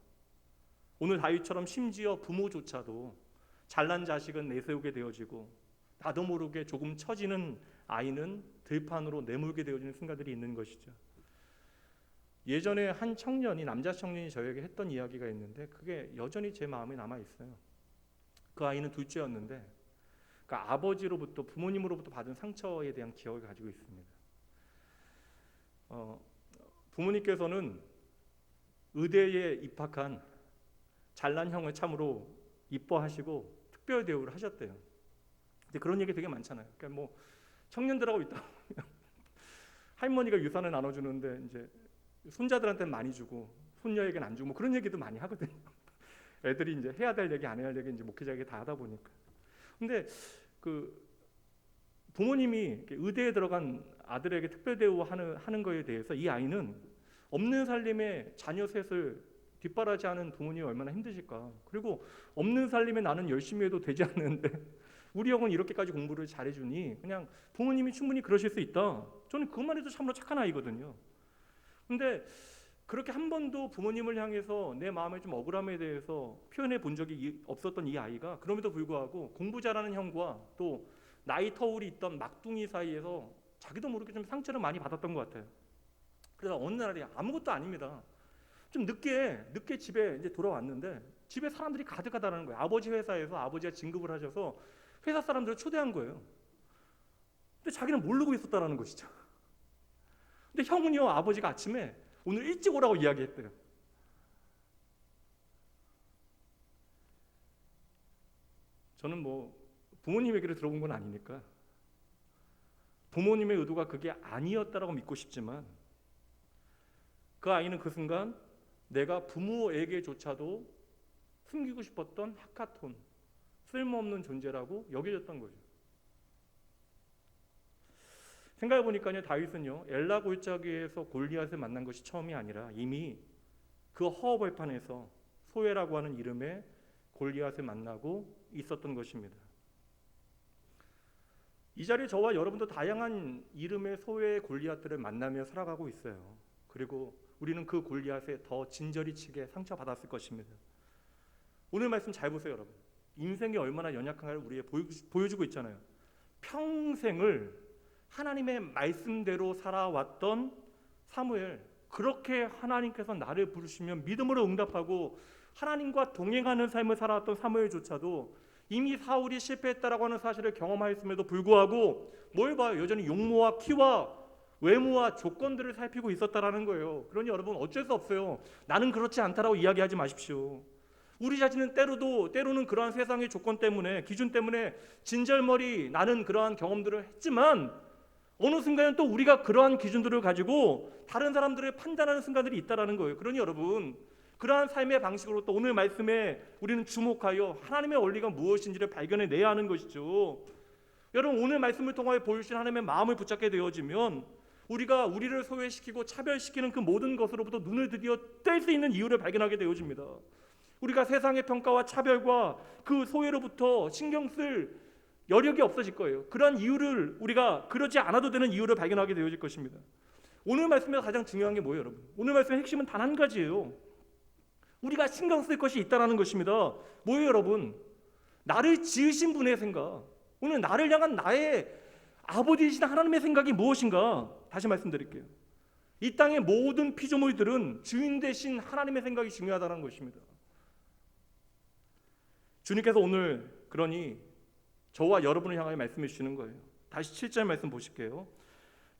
오늘 다윗처럼 심지어 부모조차도 잘난 자식은 내세우게 되어지고 나도 모르게 조금 처지는 아이는 들판으로 내몰게 되어지는 순간들이 있는 것이죠. 예전에 한 청년이, 남자 청년이 저에게 했던 이야기가 있는데 그게 여전히 제 마음에 남아있어요. 그 아이는 둘째였는데 그러니까 아버지로부터, 부모님으로부터 받은 상처에 대한 기억을 가지고 있습니다. 부모님께서는 의대에 입학한 잘난 형을 참으로 이뻐하시고 특별 대우를 하셨대요. 근데 그런 얘기 되게 많잖아요. 그러니까 뭐 청년들하고 있다 보면 할머니가 유산을 나눠주는데 이제 손자들한테는 많이 주고 손녀에게는 안 주고 뭐 그런 얘기도 많이 하거든요. 애들이 이제 해야 될 얘기 안 해야 할 얘기 이제 목회자에게 다 하다 보니까. 근데 그 부모님이 의대에 들어간 아들에게 특별 대우하는 거에 대해서 이 아이는 없는 살림에 자녀 셋을 뒷바라지하는 부모님이 얼마나 힘드실까. 그리고 없는 살림에 나는 열심히 해도 되지 않는데 우리 형은 이렇게까지 공부를 잘해주니 그냥 부모님이 충분히 그러실 수 있다. 저는 그것만 해도 참으로 착한 아이거든요. 근데 그렇게 한 번도 부모님을 향해서 내 마음의 좀 억울함에 대해서 표현해 본 적이 없었던 이 아이가 그럼에도 불구하고 공부 잘하는 형과 또 나이 터울이 있던 막둥이 사이에서 자기도 모르게 좀 상처를 많이 받았던 것 같아요. 그래서 어느 날이 아무것도 아닙니다. 좀 늦게 집에 이제 돌아왔는데 집에 사람들이 가득하다는 거예요. 아버지 회사에서 아버지가 진급을 하셔서 회사 사람들을 초대한 거예요. 근데 자기는 모르고 있었다라는 것이죠. 근데 형은요, 아버지가 아침에 오늘 일찍 오라고 이야기했대요. 저는 뭐 부모님 얘기를 들어본 건 아니니까 부모님의 의도가 그게 아니었다라고 믿고 싶지만 그 아이는 그 순간 내가 부모에게조차도 숨기고 싶었던 하카톤, 쓸모없는 존재라고 여겨졌던 거죠. 생각해보니까요, 다윗은요 엘라 골짜기에서 골리앗을 만난 것이 처음이 아니라 이미 그 허허벌판에서 소외라고 하는 이름의 골리앗을 만나고 있었던 것입니다. 이 자리에 저와 여러분도 다양한 이름의 소외 골리앗들을 만나며 살아가고 있어요. 그리고 우리는 그 골리앗에 더 진저리 치게 상처받았을 것입니다. 오늘 말씀 잘 보세요, 여러분. 인생이 얼마나 연약한가를 우리에게 보여주고 있잖아요. 평생을 하나님의 말씀대로 살아왔던 사무엘, 그렇게 하나님께서 나를 부르시며 믿음으로 응답하고 하나님과 동행하는 삶을 살아왔던 사무엘조차도 이미 사울이 실패했다라고 하는 사실을 경험하였음에도 불구하고 뭘 봐요? 여전히 용모와 키와 외모와 조건들을 살피고 있었다라는 거예요. 그러니 여러분 어쩔 수 없어요. 나는 그렇지 않다라고 이야기하지 마십시오. 우리 자신은 때로는 그러한 세상의 조건 때문에, 기준 때문에 진절머리 나는 그러한 경험들을 했지만 어느 순간은 또 우리가 그러한 기준들을 가지고 다른 사람들을 판단하는 순간들이 있다라는 거예요. 그러니 여러분, 그러한 삶의 방식으로 또 오늘 말씀에 우리는 주목하여 하나님의 원리가 무엇인지를 발견해내야 하는 것이죠. 여러분, 오늘 말씀을 통하여 보여주신 하나님의 마음을 붙잡게 되어지면 우리가 우리를 소외시키고 차별시키는 그 모든 것으로부터 눈을 드디어 뗄 수 있는 이유를 발견하게 되어집니다. 우리가 세상의 평가와 차별과 그 소외로부터 신경 쓸 여력이 없어질 거예요. 그러한 이유를, 우리가 그러지 않아도 되는 이유를 발견하게 되어질 것입니다. 오늘 말씀에서 가장 중요한 게 뭐예요, 여러분? 오늘 말씀의 핵심은 단 한 가지예요. 우리가 신경 쓸 것이 있다는 것입니다. 뭐예요, 여러분? 나를 지으신 분의 생각, 오늘 나를 향한 나의 아버지이신 하나님의 생각이 무엇인가? 다시 말씀드릴게요. 이 땅의 모든 피조물들은 주인 되신 하나님의 생각이 중요하다는 것입니다. 주님께서 오늘 그러니 저와 여러분을 향하여 말씀해 주시는 거예요. 다시 7절 말씀 보실게요.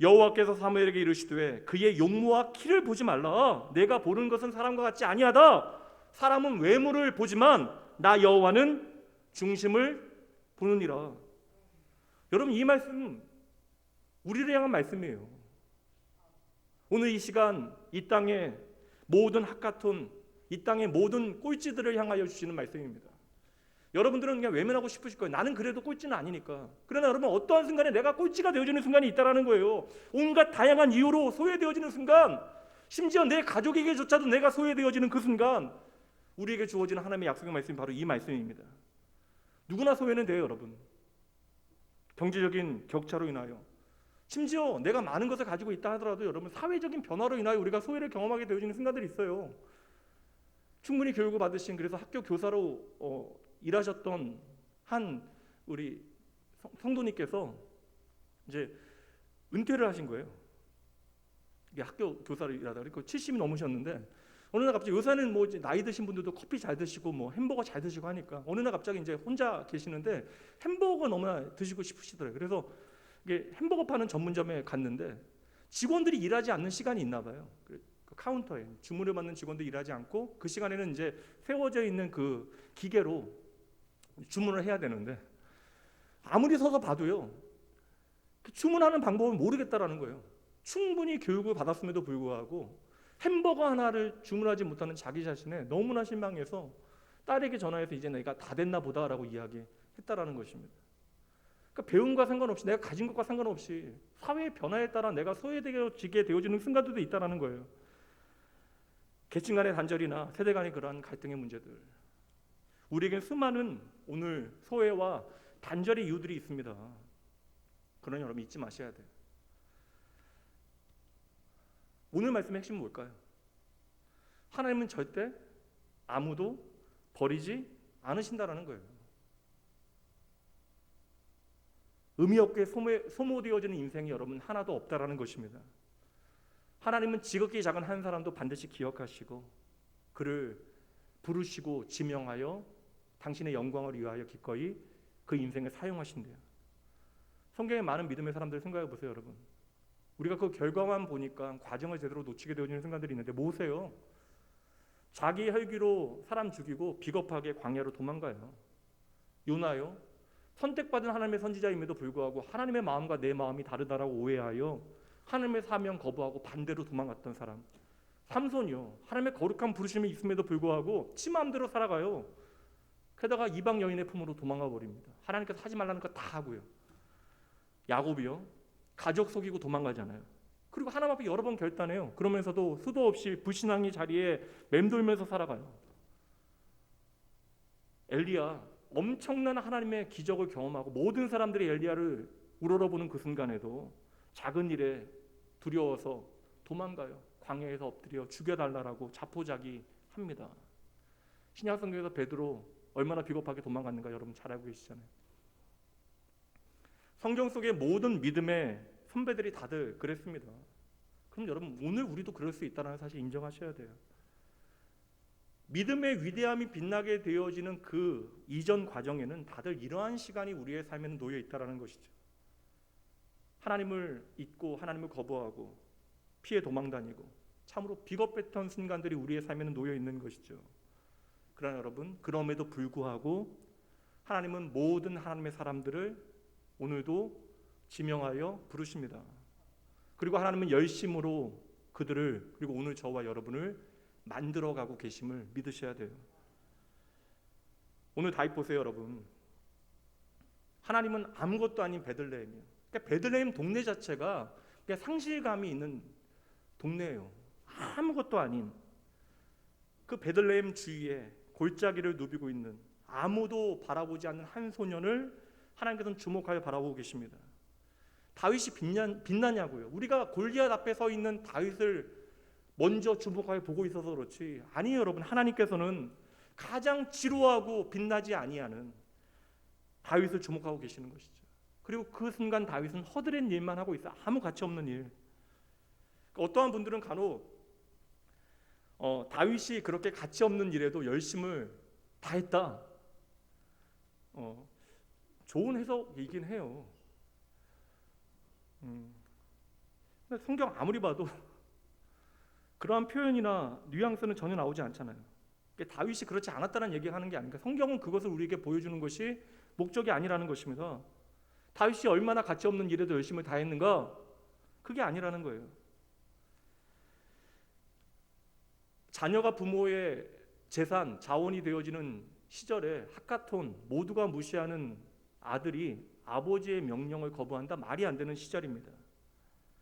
여호와께서 사무엘에게 이르시되 그의 용모와 키를 보지 말라. 내가 보는 것은 사람과 같지 아니하다. 사람은 외모를 보지만 나 여호와는 중심을 보느니라. 여러분, 이 말씀 우리를 향한 말씀이에요. 오늘 이 시간 이 땅의 모든 핫카톤, 이 땅의 모든 꼴찌들을 향하여 주시는 말씀입니다. 여러분들은 그냥 외면하고 싶으실 거예요. 나는 그래도 꼴찌는 아니니까. 그러나 여러분, 어떠한 순간에 내가 꼴찌가 되어지는 순간이 있다라는 거예요. 온갖 다양한 이유로 소외되어지는 순간, 심지어 내 가족에게조차도 내가 소외되어지는 그 순간, 우리에게 주어지는 하나님의 약속의 말씀이 바로 이 말씀입니다. 누구나 소외는 돼요, 여러분. 경제적인 격차로 인하여, 심지어 내가 많은 것을 가지고 있다 하더라도 여러분, 사회적인 변화로 인하여 우리가 소외를 경험하게 되어지는 순간들이 있어요. 충분히 교육을 받으신, 그래서 학교 교사로 일하셨던 한 우리 성도님께서 이제 은퇴를 하신 거예요. 이게 학교 교사를 일하다가 70이 넘으셨는데 어느 날 갑자기, 요새는 뭐 이제 나이 드신 분들도 커피 잘 드시고 뭐 햄버거 잘 드시고 하니까 어느 날 갑자기 이제 혼자 계시는데 햄버거가 너무나 드시고 싶으시더라고요. 그래서 이게 햄버거 파는 전문점에 갔는데 직원들이 일하지 않는 시간이 있나 봐요. 그 카운터에 주문을 받는 직원들이 일하지 않고 그 시간에는 이제 세워져 있는 그 기계로 주문을 해야 되는데 아무리 서서 봐도요, 주문하는 방법을 모르겠다라는 거예요. 충분히 교육을 받았음에도 불구하고 햄버거 하나를 주문하지 못하는 자기 자신에 너무나 실망해서 딸에게 전화해서 이제 내가 다 됐나 보다라고 이야기했다라는 것입니다. 그러니까 배움과 상관없이, 내가 가진 것과 상관없이 사회의 변화에 따라 내가 소외되게 되어지는 순간들도 있다라는 거예요. 계층 간의 단절이나 세대 간의 그러한 갈등의 문제들, 우리에겐 수많은 오늘 소외와 단절의 이유들이 있습니다. 그러니 여러분, 잊지 마셔야 돼요. 오늘 말씀의 핵심은 뭘까요? 하나님은 절대 아무도 버리지 않으신다라는 거예요. 의미 없게 소모되어지는 인생이 여러분 하나도 없다라는 것입니다. 하나님은 지극히 작은 한 사람도 반드시 기억하시고 그를 부르시고 지명하여 당신의 영광을 위하여 기꺼이 그 인생을 사용하신대요. 성경에 많은 믿음의 사람들 생각해 보세요, 여러분. 우리가 그 결과만 보니까 과정을 제대로 놓치게 되어지는 순간들이 있는데, 모세요, 자기 혈기로 사람 죽이고 비겁하게 광야로 도망가요. 요나요, 선택받은 하나님의 선지자임에도 불구하고 하나님의 마음과 내 마음이 다르다라고 오해하여 하나님의 사명 거부하고 반대로 도망갔던 사람. 삼손이요, 하나님의 거룩한 부르심이 있음에도 불구하고 지 마음대로 살아가요. 게다가 이방 여인의 품으로 도망가 버립니다. 하나님께서 하지 말라는 거 다 하고요. 야곱이요, 가족 속이고 도망가잖아요. 그리고 하나님 앞에 여러 번 결단해요. 그러면서도 수도 없이 불신앙의 자리에 맴돌면서 살아가요. 엘리야, 엄청난 하나님의 기적을 경험하고 모든 사람들이 엘리야를 우러러보는 그 순간에도 작은 일에 두려워서 도망가요. 광야에서 엎드려 죽여달라고 자포자기합니다. 신약 성경에서 베드로 얼마나 비겁하게 도망갔는가 여러분 잘 알고 계시잖아요. 성경 속의 모든 믿음의 선배들이 다들 그랬습니다. 그럼 여러분, 오늘 우리도 그럴 수 있다는 사실 인정하셔야 돼요. 믿음의 위대함이 빛나게 되어지는 그 이전 과정에는 다들 이러한 시간이 우리의 삶에는 놓여 있다는 것이죠. 하나님을 잊고 하나님을 거부하고 피해 도망다니고 참으로 비겁했던 순간들이 우리의 삶에는 놓여 있는 것이죠. 그러나 여러분, 그럼에도 불구하고 하나님은 모든 하나님의 사람들을 오늘도 지명하여 부르십니다. 그리고 하나님은 열심으로 그들을, 그리고 오늘 저와 여러분을 만들어가고 계심을 믿으셔야 돼요. 오늘 다윗 보세요, 여러분. 하나님은 아무것도 아닌 베들레헴이에요. 그러니까 베들레헴 동네 자체가 그냥 상실감이 있는 동네예요. 아무것도 아닌 그 베들레헴 주위에 골짜기를 누비고 있는 아무도 바라보지 않는 한 소년을 하나님께서는 주목하여 바라보고 계십니다. 다윗이 빛나냐고요. 우리가 골리앗 앞에 서 있는 다윗을 먼저 주목하여 보고 있어서 그렇지, 아니에요 여러분. 하나님께서는 가장 지루하고 빛나지 아니하는 다윗을 주목하고 계시는 것이죠. 그리고 그 순간 다윗은 허드렛 일만 하고 있어. 아무 가치 없는 일. 어떠한 분들은 간혹 다윗이 그렇게 가치 없는 일에도 열심을 다했다. 좋은 해석이긴 해요. 근데 성경 아무리 봐도 그러한 표현이나 뉘앙스는 전혀 나오지 않잖아요. 그러니까 다윗이 그렇지 않았다는 얘기하는 게 아닌가. 성경은 그것을 우리에게 보여주는 것이 목적이 아니라는 것입니다. 다윗이 얼마나 가치 없는 일에도 열심을 다했는가? 그게 아니라는 거예요. 자녀가 부모의 재산, 자원이 되어지는 시절에 핫가톤, 모두가 무시하는 아들이 아버지의 명령을 거부한다. 말이 안 되는 시절입니다.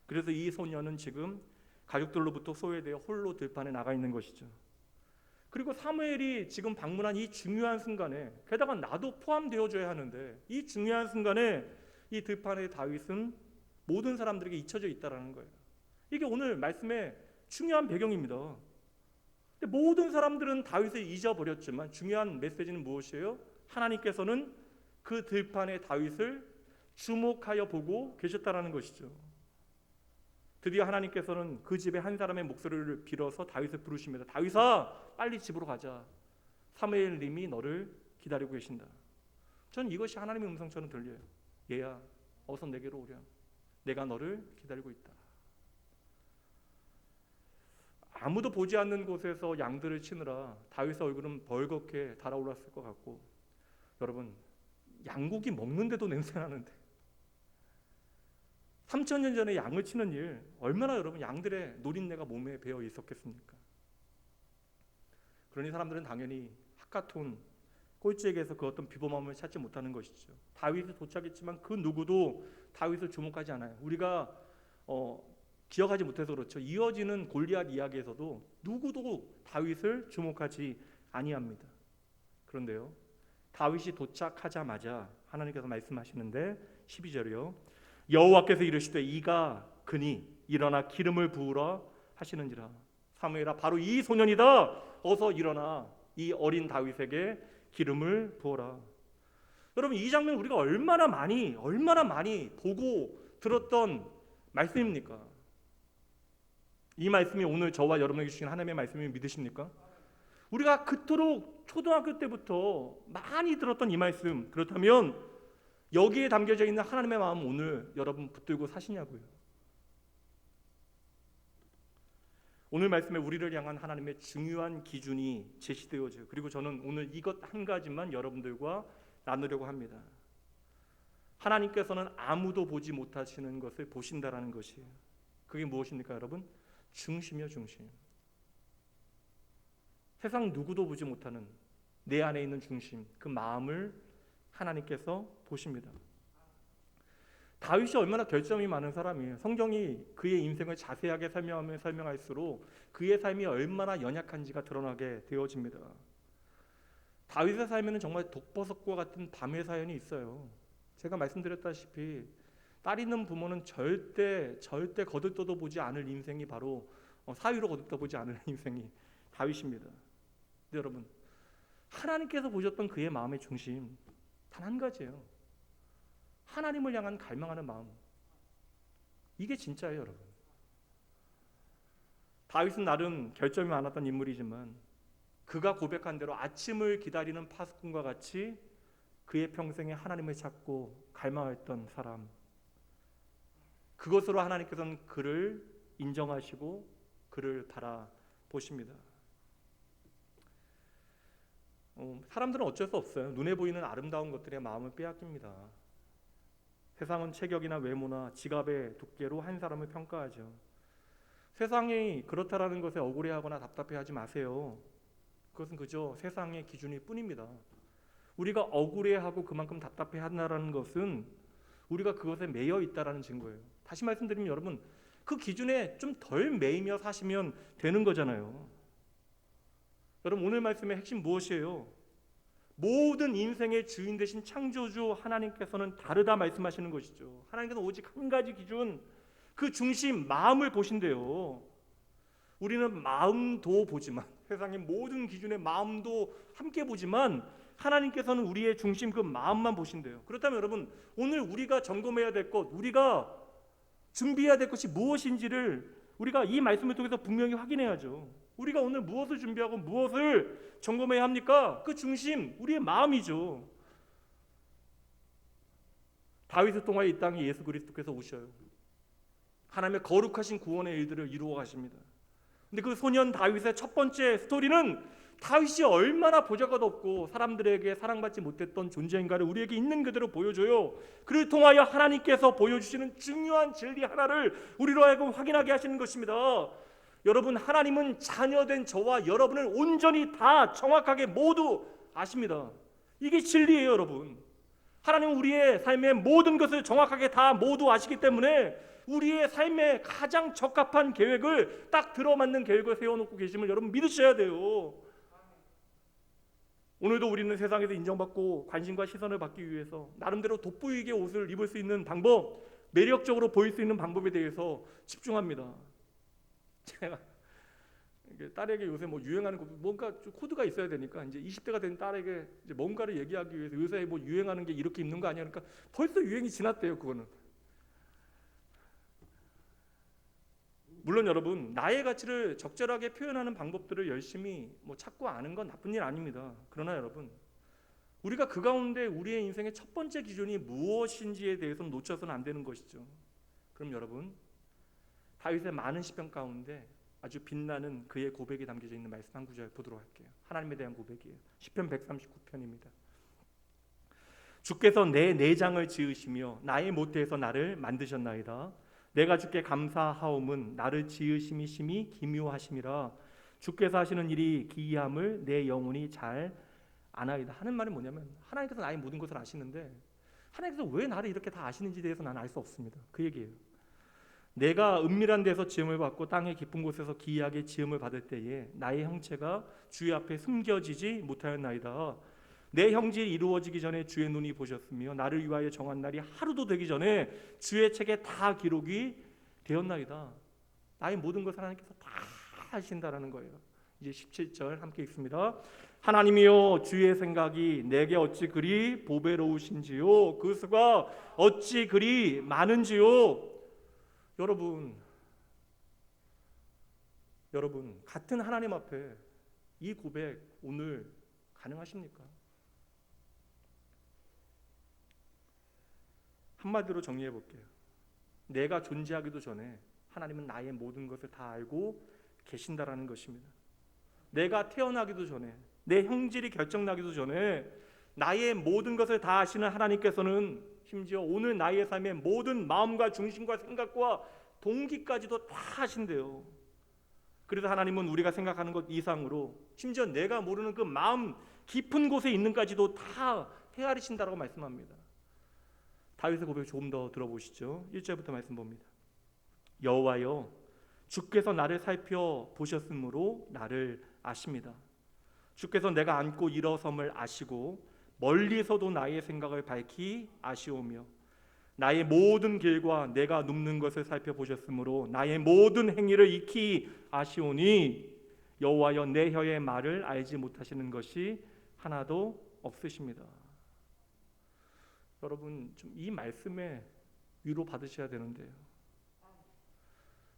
그래서 이 소년은 지금 가족들로부터 소외되어 홀로 들판에 나가 있는 것이죠. 그리고 사무엘이 지금 방문한 이 중요한 순간에, 게다가 나도 포함되어줘야 하는데, 이 중요한 순간에 이 들판의 다윗은 모든 사람들에게 잊혀져 있다라는 거예요. 이게 오늘 말씀의 중요한 배경입니다. 근데 모든 사람들은 다윗을 잊어버렸지만 중요한 메시지는 무엇이에요? 하나님께서는 그 들판의 다윗을 주목하여 보고 계셨다라는 것이죠. 드디어 하나님께서는 그 집의 한 사람의 목소리를 빌어서 다윗을 부르십니다. 다윗아, 빨리 집으로 가자. 사무엘님이 너를 기다리고 계신다. 저는 이것이 하나님의 음성처럼 들려요. 얘야, 어서 내게로 오렴. 내가 너를 기다리고 있다. 아무도 보지 않는 곳에서 양들을 치느라 다윗의 얼굴은 벌겋게 달아올랐을 것 같고, 여러분, 양고기 먹는데도 냄새나는데 3000년 전에 양을 치는 일, 얼마나 여러분 양들의 노린내가 몸에 배어 있었겠습니까? 그러니 사람들은 당연히 핫가톤 꼴찌에게서 그 어떤 비범함을 찾지 못하는 것이죠. 다윗이 도착했지만 그 누구도 다윗을 주목하지 않아요. 우리가 기억하지 못해서 그렇죠. 이어지는 골리앗 이야기에서도 누구도 다윗을 주목하지 아니합니다. 그런데요, 다윗이 도착하자마자 하나님께서 말씀하시는데 12절이요. 여호와께서 이르시되 이가 그니 일어나 기름을 부으라 하시는지라. 사무엘아, 바로 이 소년이다. 어서 일어나 이 어린 다윗에게 기름을 부어라. 여러분, 이 장면 우리가 얼마나 많이 보고 들었던 말씀입니까? 이 말씀이 오늘 저와 여러분에게 주신 하나님의 말씀을 믿으십니까? 우리가 그토록 초등학교 때부터 많이 들었던 이 말씀, 그렇다면 여기에 담겨져 있는 하나님의 마음 오늘 여러분 붙들고 사시냐고요? 오늘 말씀에 우리를 향한 하나님의 중요한 기준이 제시되어져요. 그리고 저는 오늘 이것 한 가지만 여러분들과 나누려고 합니다. 하나님께서는 아무도 보지 못하시는 것을 보신다라는 것이에요. 그게 무엇입니까, 여러분? 중심이요, 중심. 세상 누구도 보지 못하는 내 안에 있는 중심, 그 마음을 하나님께서 보십니다. 다윗이 얼마나 결점이 많은 사람이에요. 성경이 그의 인생을 자세하게 설명하면 설명할수록 그의 삶이 얼마나 연약한지가 드러나게 되어집니다. 다윗의 삶에는 정말 독버섯과 같은 밤의 사연이 있어요. 제가 말씀드렸다시피 딸 있는 부모는 절대 거들떠도 보지 않을 인생이 바로 사위로 거들떠보지 않을 인생이 다윗입니다. 근데 여러분, 하나님께서 보셨던 그의 마음의 중심 단 한 가지예요. 하나님을 향한 갈망하는 마음. 이게 진짜예요, 여러분. 다윗은 나름 결점이 많았던 인물이지만 그가 고백한 대로 아침을 기다리는 파수꾼과 같이 그의 평생에 하나님을 찾고 갈망했던 사람. 그것으로 하나님께서는 그를 인정하시고 그를 바라보십니다. 사람들은 어쩔 수 없어요. 눈에 보이는 아름다운 것들에 마음을 빼앗깁니다. 세상은 체격이나 외모나 지갑의 두께로 한 사람을 평가하죠. 세상이 그렇다라는 것에 억울해하거나 답답해하지 마세요. 그것은 그저 세상의 기준일 뿐입니다. 우리가 억울해하고 그만큼 답답해한다는 것은 우리가 그것에 매여 있다라는 증거예요. 다시 말씀드리면 여러분, 그 기준에 좀 덜 매이며 사시면 되는 거잖아요. 여러분, 오늘 말씀의 핵심 무엇이에요? 모든 인생의 주인 되신 창조주 하나님께서는 다르다 말씀하시는 것이죠. 하나님께서는 오직 한 가지 기준, 그 중심 마음을 보신대요. 우리는 마음도 보지만, 세상의 모든 기준의 마음도 함께 보지만 하나님께서는 우리의 중심 그 마음만 보신대요. 그렇다면 여러분, 오늘 우리가 점검해야 될 것, 우리가 준비해야 될 것이 무엇인지를 우리가 이 말씀을 통해서 분명히 확인해야죠. 우리가 오늘 무엇을 준비하고 무엇을 점검해야 합니까? 그 중심, 우리의 마음이죠. 다윗을 통하여 이 땅에 예수 그리스도께서 오셔요. 하나님의 거룩하신 구원의 일들을 이루어 가십니다. 근데 그 소년 다윗의 첫 번째 스토리는 다윗이 얼마나 보잘것 없고 사람들에게 사랑받지 못했던 존재인가를 우리에게 있는 그대로 보여줘요. 그를 통하여 하나님께서 보여주시는 중요한 진리 하나를 우리로 하여금 확인하게 하시는 것입니다. 여러분, 하나님은 자녀된 저와 여러분을 온전히 다 정확하게 모두 아십니다. 이게 진리예요, 여러분. 하나님은 우리의 삶의 모든 것을 정확하게 다 모두 아시기 때문에 우리의 삶에 가장 적합한 계획을 딱 들어맞는 계획을 세워놓고 계심을 여러분 믿으셔야 돼요. 오늘도 우리는 세상에서 인정받고 관심과 시선을 받기 위해서 나름대로 돋보이게 옷을 입을 수 있는 방법, 매력적으로 보일 수 있는 방법에 대해서 집중합니다. 제가 딸에게 요새 뭐 유행하는 뭔가 코드가 있어야 되니까 이제 20대가 된 딸에게 이제 뭔가를 얘기하기 위해서 요새 뭐 유행하는 게 이렇게 입는 거 아니야? 그러니까 벌써 유행이 지났대요. 그거는. 물론 여러분, 나의 가치를 적절하게 표현하는 방법들을 열심히 찾고 아는 건 나쁜 일 아닙니다. 그러나 여러분, 우리가 그 가운데 우리의 인생의 첫 번째 기준이 무엇인지에 대해서는 놓쳐서는 안 되는 것이죠. 그럼 여러분, 다윗의 많은 시편 가운데 아주 빛나는 그의 고백이 담겨져 있는 말씀 한 구절 보도록 할게요. 하나님에 대한 고백이에요. 시편 139편입니다. 주께서 내 내장을 지으시며 나의 모태에서 나를 만드셨나이다. 내가 주께 감사하옴은 나를 지으심이 심히 기묘하심이라. 주께서 하시는 일이 기이함을 내 영혼이 잘 아나이다. 하는 말은 뭐냐면 하나님께서 나의 모든 것을 아시는데 하나님께서 왜 나를 이렇게 다 아시는지에 대해서 나는 알 수 없습니다. 그 얘기예요. 내가 은밀한 데서 지음을 받고 땅의 깊은 곳에서 기이하게 지음을 받을 때에 나의 형체가 주의 앞에 숨겨지지 못하였나이다. 내 형질이 이루어지기 전에 주의 눈이 보셨으며 나를 위하여 정한 날이 하루도 되기 전에 주의 책에 다 기록이 되었나이다. 나의 모든 것을 하나님께서 다 하신다라는 거예요. 이제 17절 함께 읽습니다. 하나님이여, 주의 생각이 내게 어찌 그리 보배로우신지요, 그 수가 어찌 그리 많은지요. 여러분, 같은 하나님 앞에 이 고백 오늘 가능하십니까? 한마디로 정리해 볼게요. 내가 존재하기도 전에 하나님은 나의 모든 것을 다 알고 계신다라는 것입니다. 내가 태어나기도 전에, 내 형질이 결정나기도 전에 나의 모든 것을 다 아시는 하나님께서는 심지어 오늘 나의 삶의 모든 마음과 중심과 생각과 동기까지도 다 하신대요. 그래서 하나님은 우리가 생각하는 것 이상으로 심지어 내가 모르는 그 마음 깊은 곳에 있는까지도 다 헤아리신다라고 말씀합니다. 다윗의 고백을 조금 더 들어보시죠. 1절부터 말씀 봅니다. 여호와여, 주께서 나를 살펴보셨으므로 나를 아십니다. 주께서 내가 앉고 일어섬을 아시고 멀리서도 나의 생각을 밝히 아시오며 나의 모든 길과 내가 눕는 것을 살펴보셨으므로 나의 모든 행위를 익히 아시오니 여호와여, 내 혀의 말을 알지 못하시는 것이 하나도 없으십니다. 여러분, 좀 이 말씀에 위로 받으셔야 되는데요.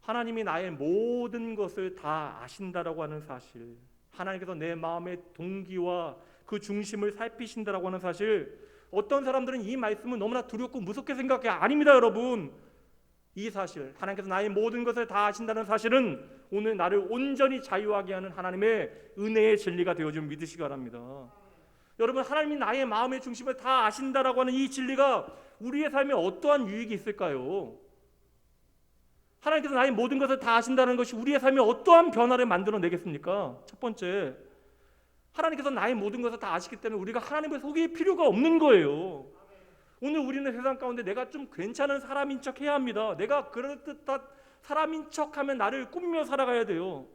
하나님이 나의 모든 것을 다 아신다라고 하는 사실, 하나님께서 내 마음의 동기와 그 중심을 살피신다라고 하는 사실, 어떤 사람들은 이 말씀을 너무나 두렵고 무섭게 생각해. 아닙니다, 여러분. 이 사실, 하나님께서 나의 모든 것을 다 아신다는 사실은 오늘 나를 온전히 자유하게 하는 하나님의 은혜의 진리가 되어주면 믿으시기 바랍니다. 여러분, 하나님이 나의 마음의 중심을 다 아신다라고 하는 이 진리가 우리의 삶에 어떠한 유익이 있을까요? 하나님께서 나의 모든 것을 다 아신다는 것이 우리의 삶에 어떠한 변화를 만들어내겠습니까? 첫 번째, 하나님께서 나의 모든 것을 다 아시기 때문에 우리가 하나님을 속일 필요가 없는 거예요. 오늘 우리는 세상 가운데 내가 좀 괜찮은 사람인 척 해야 합니다. 내가 그럴듯한 사람인 척하면 나를 꾸미며 살아가야 돼요.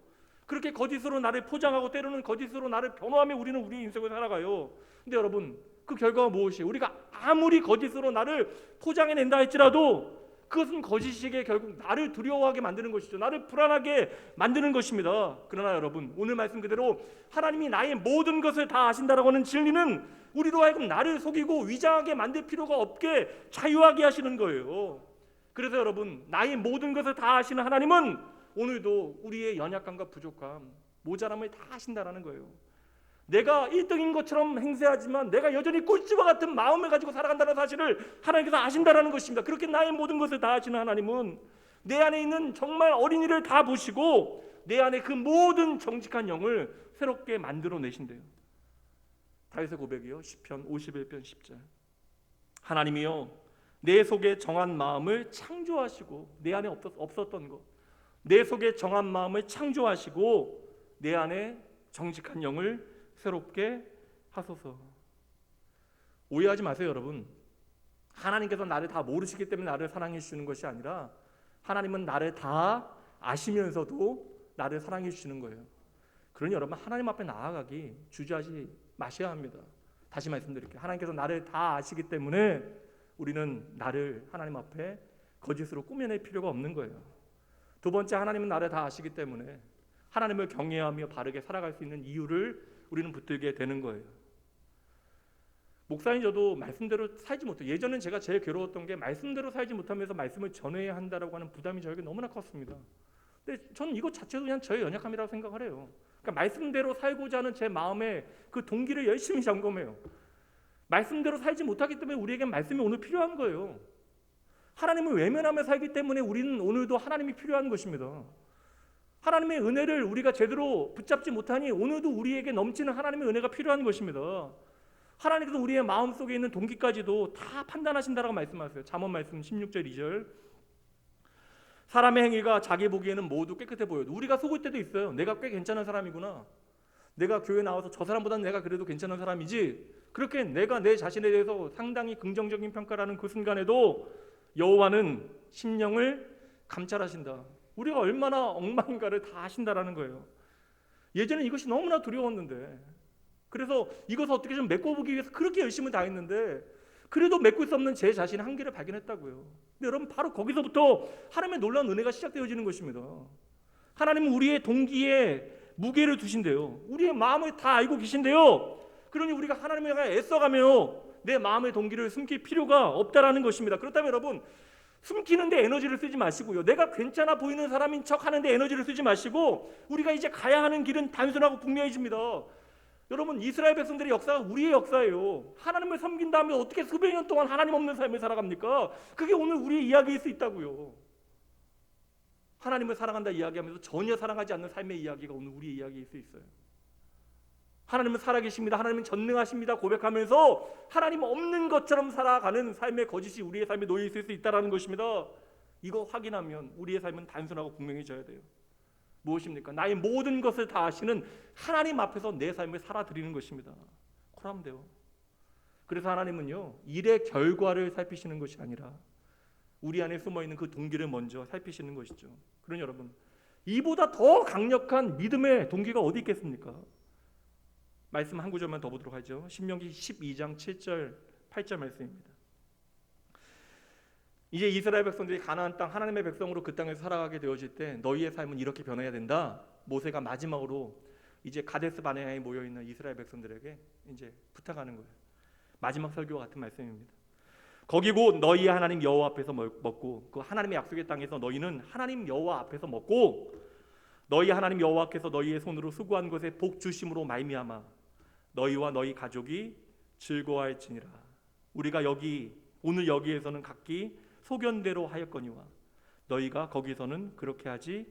그렇게 거짓으로 나를 포장하고 때로는 거짓으로 나를 변호하며 우리는 우리의 인생을 살아가요. 근데 여러분, 그 결과가 무엇이에요? 우리가 아무리 거짓으로 나를 포장해낸다 할지라도 그것은 거짓이게 결국 나를 두려워하게 만드는 것이죠. 나를 불안하게 만드는 것입니다. 그러나 여러분, 오늘 말씀 그대로 하나님이 나의 모든 것을 다 아신다라고 하는 진리는 우리로 하여금 나를 속이고 위장하게 만들 필요가 없게 자유하게 하시는 거예요. 그래서 여러분, 나의 모든 것을 다 아시는 하나님은 오늘도 우리의 연약함과 부족함, 모자람을 다 아신다라는 거예요. 내가 1등인 것처럼 행세하지만 내가 여전히 꼴찌와 같은 마음을 가지고 살아간다는 사실을 하나님께서 아신다라는 것입니다. 그렇게 나의 모든 것을 다 아시는 하나님은 내 안에 있는 정말 어린이를 다 보시고 내 안에 그 모든 정직한 영을 새롭게 만들어내신대요. 다윗의 고백이요, 시편 51편 10절. 하나님이여, 내 속에 정한 마음을 창조하시고, 내 안에 없었던 것, 내 속에 정한 마음을 창조하시고 내 안에 정직한 영을 새롭게 하소서. 오해하지 마세요, 여러분. 하나님께서 나를 다 모르시기 때문에 나를 사랑해 주시는 것이 아니라 하나님은 나를 다 아시면서도 나를 사랑해 주시는 거예요. 그러니 여러분, 하나님 앞에 나아가기 주저하지 마셔야 합니다. 다시 말씀드릴게요. 하나님께서 나를 다 아시기 때문에 우리는 나를 하나님 앞에 거짓으로 꾸며낼 필요가 없는 거예요. 두 번째, 하나님은 나를 다 아시기 때문에 하나님을 경외하며 바르게 살아갈 수 있는 이유를 우리는 붙들게 되는 거예요. 목사님, 저도 말씀대로 살지 못해요. 예전엔 제가 제일 괴로웠던 게 말씀대로 살지 못하면서 말씀을 전해야 한다라고 하는 부담이 저에게 너무나 컸습니다. 근데 저는 이것 자체도 그냥 저의 연약함이라고 생각을 해요. 그러니까 말씀대로 살고자 하는 제 마음의 그 동기를 열심히 점검해요. 말씀대로 살지 못하기 때문에 우리에겐 말씀이 오늘 필요한 거예요. 하나님을 외면하며 살기 때문에 우리는 오늘도 하나님이 필요한 것입니다. 하나님의 은혜를 우리가 제대로 붙잡지 못하니 오늘도 우리에게 넘치는 하나님의 은혜가 필요한 것입니다. 하나님께서 우리의 마음속에 있는 동기까지도 다 판단하신다라고 말씀하세요. 잠언 말씀 16절 2절. 사람의 행위가 자기 보기에는 모두 깨끗해 보여도 우리가 속을 때도 있어요. 내가 꽤 괜찮은 사람이구나. 내가 교회 나와서 저 사람보다는 내가 그래도 괜찮은 사람이지. 그렇게 내가 내 자신에 대해서 상당히 긍정적인 평가를 하는 그 순간에도 여호와는 심령을 감찰하신다. 우리가 얼마나 엉망인가를 다 아신다라는 거예요. 예전에 이것이 너무나 두려웠는데, 그래서 이것을 어떻게 좀 메꿔보기 위해서 그렇게 열심히 다했는데 그래도 메꿀 수 없는 제 자신의 한계를 발견했다고요. 근데 여러분, 바로 거기서부터 하나님의 놀라운 은혜가 시작되어지는 것입니다. 하나님은 우리의 동기에 무게를 두신대요. 우리의 마음을 다 알고 계신대요. 그러니 우리가 하나님을 향해 애써가며 내 마음의 동기를 숨길 필요가 없다라는 것입니다. 그렇다면 여러분, 숨기는데 에너지를 쓰지 마시고요. 내가 괜찮아 보이는 사람인 척 하는데 에너지를 쓰지 마시고 우리가 이제 가야 하는 길은 단순하고 분명해집니다. 여러분, 이스라엘 백성들의 역사가 우리의 역사예요. 하나님을 섬긴 다음에 어떻게 수백 년 동안 하나님 없는 삶을 살아갑니까? 그게 오늘 우리의 이야기일 수 있다고요. 하나님을 사랑한다 이야기하면서 전혀 사랑하지 않는 삶의 이야기가 오늘 우리의 이야기일 수 있어요. 하나님은 살아계십니다, 하나님은 전능하십니다 고백하면서 하나님 없는 것처럼 살아가는 삶의 거짓이 우리의 삶에 놓여 있을 수 있다는 것입니다. 이거 확인하면 우리의 삶은 단순하고 분명해져야 돼요. 무엇입니까? 나의 모든 것을 다 아시는 하나님 앞에서 내 삶을 살아드리는 것입니다. 그러면 돼요. 그래서 하나님은요, 일의 결과를 살피시는 것이 아니라 우리 안에 숨어있는 그 동기를 먼저 살피시는 것이죠. 그러니 여러분, 이보다 더 강력한 믿음의 동기가 어디 있겠습니까? 말씀 한 구절만 더 보도록 하죠. 신명기 12장 7절 8절 말씀입니다. 이제 이스라엘 백성들이 가나안 땅 하나님의 백성으로 그 땅에서 살아가게 되어질 때 너희의 삶은 이렇게 변해야 된다. 모세가 마지막으로 이제 가데스 바네아에 모여 있는 이스라엘 백성들에게 이제 부탁하는 거예요. 마지막 설교와 같은 말씀입니다. 거기 곧 너희의 하나님 여호와 앞에서 먹고 그 하나님의 약속의 땅에서 너희는 하나님 여호와 앞에서 먹고 너희 하나님 여호와께서 너희의 손으로 수고한 것에 복 주심으로 말미암아 너희와 너희 가족이 즐거워할지니라. 우리가 오늘 여기에서는 각기 소견대로 하였거니와 너희가 거기서는 그렇게 하지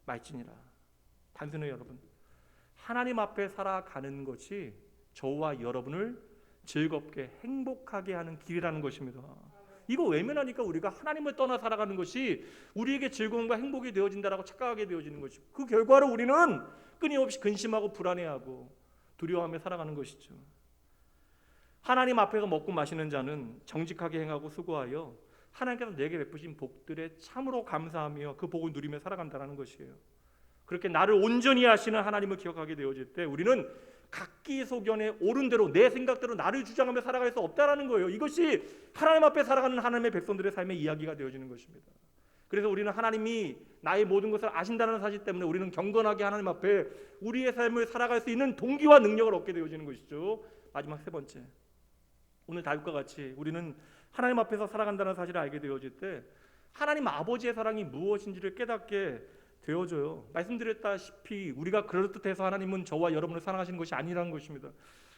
말지니라. 단순해요, 여러분. 하나님 앞에 살아가는 것이 저와 여러분을 즐겁게 행복하게 하는 길이라는 것입니다. 이거 외면하니까 우리가 하나님을 떠나 살아가는 것이 우리에게 즐거움과 행복이 되어진다라고 착각하게 되어지는 것이고, 그 결과로 우리는 끊임없이 근심하고 불안해하고 두려워하며 살아가는 것이죠. 하나님 앞에서 먹고 마시는 자는 정직하게 행하고 수고하여 하나님께서 내게 베푸신 복들에 참으로 감사하며 그 복을 누리며 살아간다는 것이에요. 그렇게 나를 온전히 하시는 하나님을 기억하게 되어질 때 우리는 각기 소견에 옳은 대로 내 생각대로 나를 주장하며 살아갈 수 없다라는 거예요. 이것이 하나님 앞에 살아가는 하나님의 백성들의 삶의 이야기가 되어지는 것입니다. 그래서 우리는 하나님이 나의 모든 것을 아신다는 사실 때문에 우리는 경건하게 하나님 앞에 우리의 삶을 살아갈 수 있는 동기와 능력을 얻게 되어지는 것이죠. 마지막 세 번째, 오늘 다윗과 같이 우리는 하나님 앞에서 살아간다는 사실을 알게 되어질 때 하나님 아버지의 사랑이 무엇인지를 깨닫게 되어져요. 말씀드렸다시피 우리가 그럴듯해서 하나님은 저와 여러분을 사랑하시는 것이 아니라는 것입니다.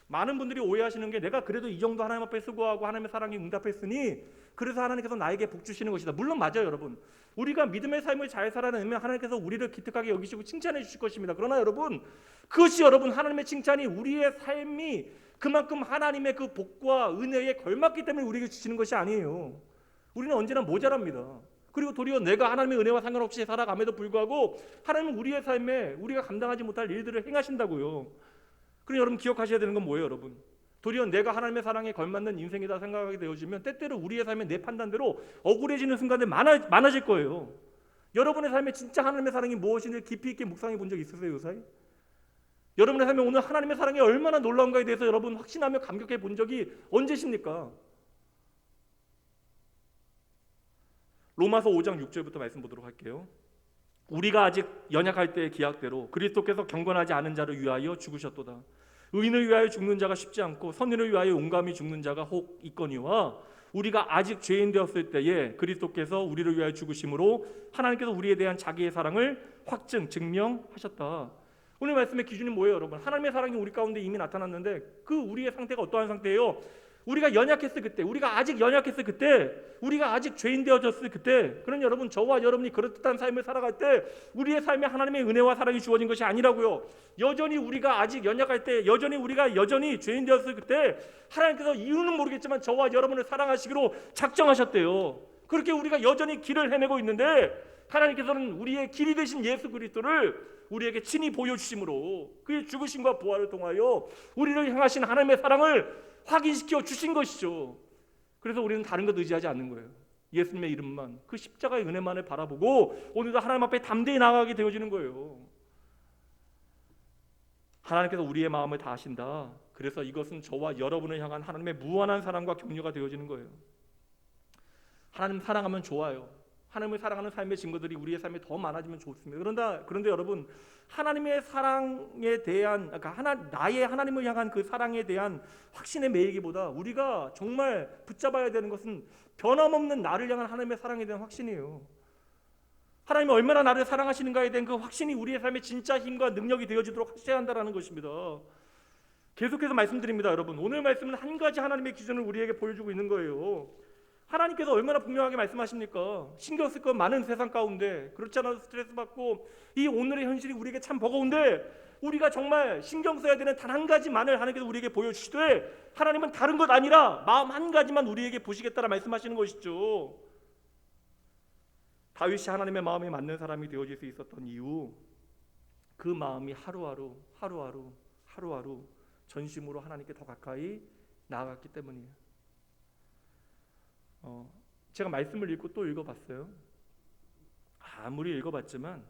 많은 분들이 오해하시는 게 내가 그래도 이 정도 하나님 앞에 수고하고 하나님의 사랑에 응답했으니 그래서 하나님께서 나에게 복 주시는 것이다. 물론 맞아요, 여러분. 우리가 믿음의 삶을 잘 살아내면 하나님께서 우리를 기특하게 여기시고 칭찬해 주실 것입니다. 그러나 여러분, 그것이 여러분 하나님의 칭찬이 우리의 삶이 그만큼 하나님의 그 복과 은혜에 걸맞기 때문에 우리에게 주시는 것이 아니에요. 우리는 언제나 모자랍니다. 그리고 도리어 내가 하나님의 은혜와 상관없이 살아감에도 불구하고 하나님은 우리의 삶에 우리가 감당하지 못할 일들을 행하신다고요. 그럼 여러분 기억하셔야 되는 건 뭐예요, 여러분? 도리어 내가 하나님의 사랑에 걸맞는 인생이다 생각하게 되어지면 때때로 우리의 삶에 내 판단대로 억울해지는 순간들 많아질 거예요. 여러분의 삶에 진짜 하나님의 사랑이 무엇인지 깊이 있게 묵상해 본 적 있으세요, 요사이? 여러분의 삶에 오늘 하나님의 사랑이 얼마나 놀라운가에 대해서 여러분 확신하며 감격해 본 적이 언제십니까? 로마서 5장 6절부터 말씀 보도록 할게요. 우리가 아직 연약할 때의 기약대로 그리스도께서 경건하지 않은 자를 위하여 죽으셨도다. 의인을 위하여 죽는 자가 쉽지 않고 선인을 위하여 용감히 죽는 자가 혹 있거니와 우리가 아직 죄인 되었을 때에 그리스도께서 우리를 위하여 죽으심으로 하나님께서 우리에 대한 자기의 사랑을 증명하셨다. 오늘 말씀의 기준이 뭐예요, 여러분? 하나님의 사랑이 우리 가운데 이미 나타났는데 그 우리의 상태가 어떠한 상태예요? 우리가 연약했을 그때, 우리가 아직 연약했을 그때, 우리가 아직 죄인 되어졌을 그때, 그런 여러분, 저와 여러분이 그럴듯한 삶을 살아갈 때 우리의 삶에 하나님의 은혜와 사랑이 주어진 것이 아니라고요. 여전히 우리가 아직 연약할 때, 우리가 여전히 죄인 되었을 그때 하나님께서 이유는 모르겠지만 저와 여러분을 사랑하시기로 작정하셨대요. 그렇게 우리가 여전히 길을 헤매고 있는데 하나님께서는 우리의 길이 되신 예수 그리스도를 우리에게 친히 보여주심으로 그의 죽으심과 부활을 통하여 우리를 향하신 하나님의 사랑을 확인시켜 주신 것이죠. 그래서 우리는 다른 것 의지하지 않는 거예요. 예수님의 이름만, 그 십자가의 은혜만을 바라보고 오늘도 하나님 앞에 담대히 나아가게 되어지는 거예요. 하나님께서 우리의 마음을 다 아신다. 그래서 이것은 저와 여러분을 향한 하나님의 무한한 사랑과 격려가 되어지는 거예요. 하나님 사랑하면 좋아요. 하나님을 사랑하는 삶의 증거들이 우리의 삶에 더 많아지면 좋습니다. 그런데 여러분, 하나님의 사랑에 대한, 나의 하나님을 향한 그 사랑에 대한 확신에 매이기보다 우리가 정말 붙잡아야 되는 것은 변함없는 나를 향한 하나님의 사랑에 대한 확신이에요. 하나님이 얼마나 나를 사랑하시는가에 대한 그 확신이 우리의 삶의 진짜 힘과 능력이 되어지도록 하셔야 한다는 것입니다. 계속해서 말씀드립니다, 여러분. 오늘 말씀은 한 가지 하나님의 기준을 우리에게 보여주고 있는 거예요. 하나님께서 얼마나 분명하게 말씀하십니까? 신경 쓸 건 많은 세상 가운데 그렇지 않아도 스트레스 받고 이 오늘의 현실이 우리에게 참 버거운데 우리가 정말 신경 써야 되는 단 한 가지만을 하나님께서 우리에게 보여주시되 하나님은 다른 것 아니라 마음 한 가지만 우리에게 보시겠다라 말씀하시는 것이죠. 다윗이 하나님의 마음에 맞는 사람이 되어질 수 있었던 이유, 그 마음이 하루하루 전심으로 하나님께 더 가까이 나아갔기 때문이에요. 제가 말씀을 읽고 또 읽어봤어요. 아무리 읽어봤지만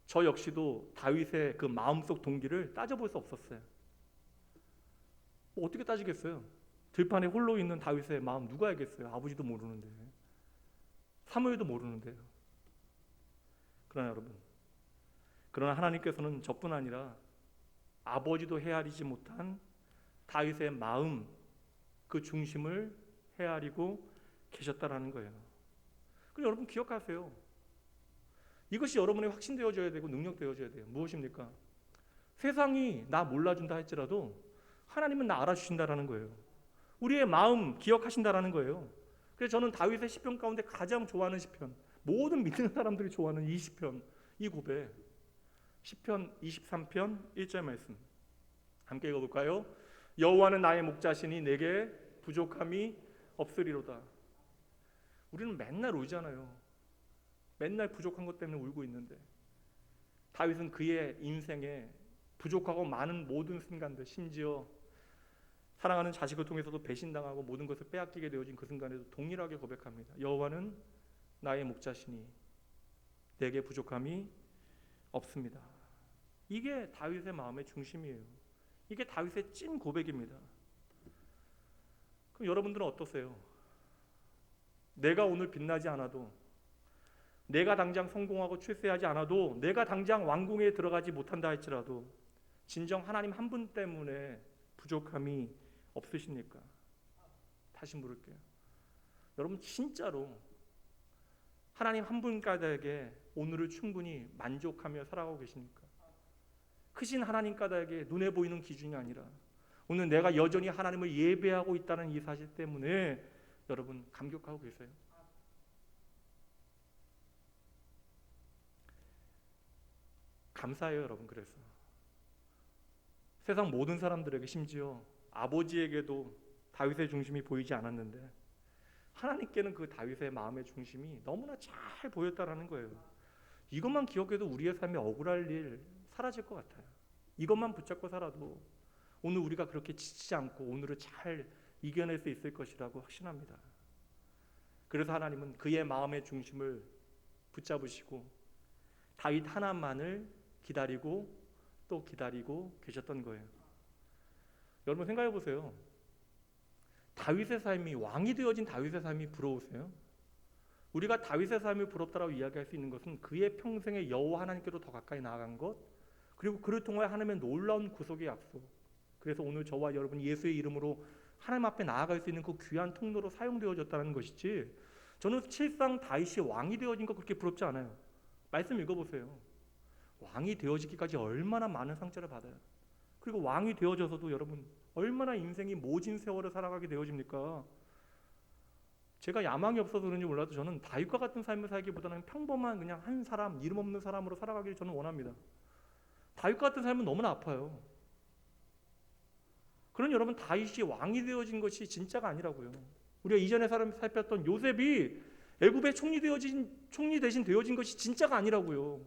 저 역시도 다윗의 그 마음속 동기를 따져볼 수 없었어요. 어떻게 따지겠어요? 들판에 홀로 있는 다윗의 마음 누가 알겠어요? 아버지도 모르는데, 사무엘도 모르는데요. 그러나 하나님께서는 저뿐 아니라 아버지도 헤아리지 못한 다윗의 마음, 그 중심을 헤아리고 계셨다라는 거예요. 그럼 여러분 기억하세요. 이것이 여러분의 확신되어져야 되고 능력되어져야 돼요. 무엇입니까? 세상이 나 몰라준다 할지라도 하나님은 나 알아주신다라는 거예요. 우리의 마음 기억하신다라는 거예요. 그래서 저는 다윗의 시편 가운데 가장 좋아하는 시편, 모든 믿는 사람들이 좋아하는 이 시편, 이 고백, 시편 23편 1절 말씀 함께 읽어볼까요? 여호와는 나의 목자시니 내게 부족함이 없으리로다. 우리는 맨날 울잖아요. 맨날 부족한 것 때문에 울고 있는데 다윗은 그의 인생에 부족하고 많은 모든 순간들, 심지어 사랑하는 자식을 통해서도 배신당하고 모든 것을 빼앗기게 되어진 그 순간에도 동일하게 고백합니다. 여호와는 나의 목자시니 내게 부족함이 없습니다. 이게 다윗의 마음의 중심이에요. 이게 다윗의 찐 고백입니다. 그럼 여러분들은 어떠세요? 내가 오늘 빛나지 않아도, 내가 당장 성공하고 출세하지 않아도, 내가 당장 왕궁에 들어가지 못한다 할지라도 진정 하나님 한 분 때문에 부족함이 없으십니까? 다시 물을게요. 여러분 진짜로 하나님 한 분까지에게 오늘을 충분히 만족하며 살아가고 계십니까? 크신 하나님 까닭에 눈에 보이는 기준이 아니라 오늘 내가 여전히 하나님을 예배하고 있다는 이 사실 때문에 여러분 감격하고 계세요. 감사해요 여러분. 그래서 세상 모든 사람들에게, 심지어 아버지에게도 다윗의 중심이 보이지 않았는데 하나님께는 그 다윗의 마음의 중심이 너무나 잘 보였다라는 거예요. 이것만 기억해도 우리의 삶에 억울할 일 사라질 것 같아요. 이것만 붙잡고 살아도 오늘 우리가 그렇게 지치지 않고 오늘을 잘 이겨낼 수 있을 것이라고 확신합니다. 그래서 하나님은 그의 마음의 중심을 붙잡으시고 다윗 하나만을 기다리고 또 기다리고 계셨던 거예요. 여러분 생각해 보세요. 다윗의 삶이, 왕이 되어진 다윗의 삶이 부러우세요? 우리가 다윗의 삶이 부럽다라고 이야기할 수 있는 것은 그의 평생에 여호와 하나님께로 더 가까이 나아간 것, 그리고 그를 통하여 하나님의 놀라운 구속의 약속. 그래서 오늘 저와 여러분 예수의 이름으로 하나님 앞에 나아갈 수 있는 그 귀한 통로로 사용되어졌다는 것이지, 저는 실상 다윗이 왕이 되어진 거 그렇게 부럽지 않아요. 말씀 읽어보세요. 왕이 되어지기까지 얼마나 많은 상처를 받아요. 그리고 왕이 되어져서도 여러분 얼마나 인생이 모진 세월을 살아가게 되어집니까? 제가 야망이 없어서 그런지 몰라도 저는 다윗과 같은 삶을 살기보다는 평범한 그냥 한 사람, 이름 없는 사람으로 살아가기를 저는 원합니다. 다윗과 같은 삶은 너무나 아파요. 그런 여러분, 다윗이 왕이 되어진 것이 진짜가 아니라고요. 우리가 이전에 살폈던 요셉이 애굽의 총리 대신 되어진 것이 진짜가 아니라고요.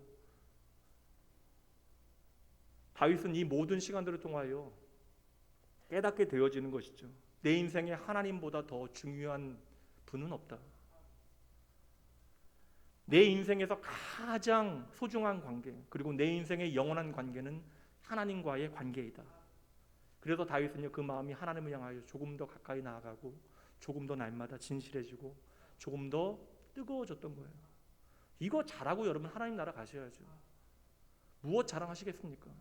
다윗은 이 모든 시간들을 통하여 깨닫게 되어지는 것이죠. 내 인생에 하나님보다 더 중요한 분은 없다. 내 인생에서 가장 소중한 관계, 그리고 내 인생의 영원한 관계는 하나님과의 관계이다. 그래서 다윗은요, 그 마음이 하나님을 향하여 조금 더 가까이 나아가고 조금 더 날마다 진실해지고 조금 더 뜨거워졌던 거예요. 이거 잘하고 여러분 하나님 나라 가셔야죠. 무엇 자랑하시겠습니까?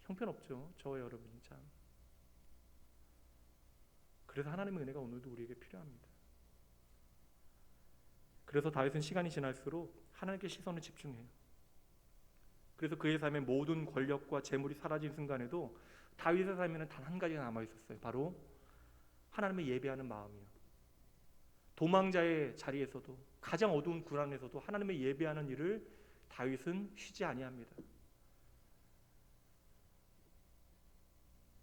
형편없죠. 저와 여러분이 참. 그래서 하나님의 은혜가 오늘도 우리에게 필요합니다. 그래서 다윗은 시간이 지날수록 하나님께 시선을 집중해요. 그래서 그의 삶의 모든 권력과 재물이 사라진 순간에도 다윗의 삶에는 단 한 가지가 남아있었어요. 바로 하나님을 예배하는 마음이요. 도망자의 자리에서도, 가장 어두운 굴안에서도 하나님을 예배하는 일을 다윗은 쉬지 아니합니다.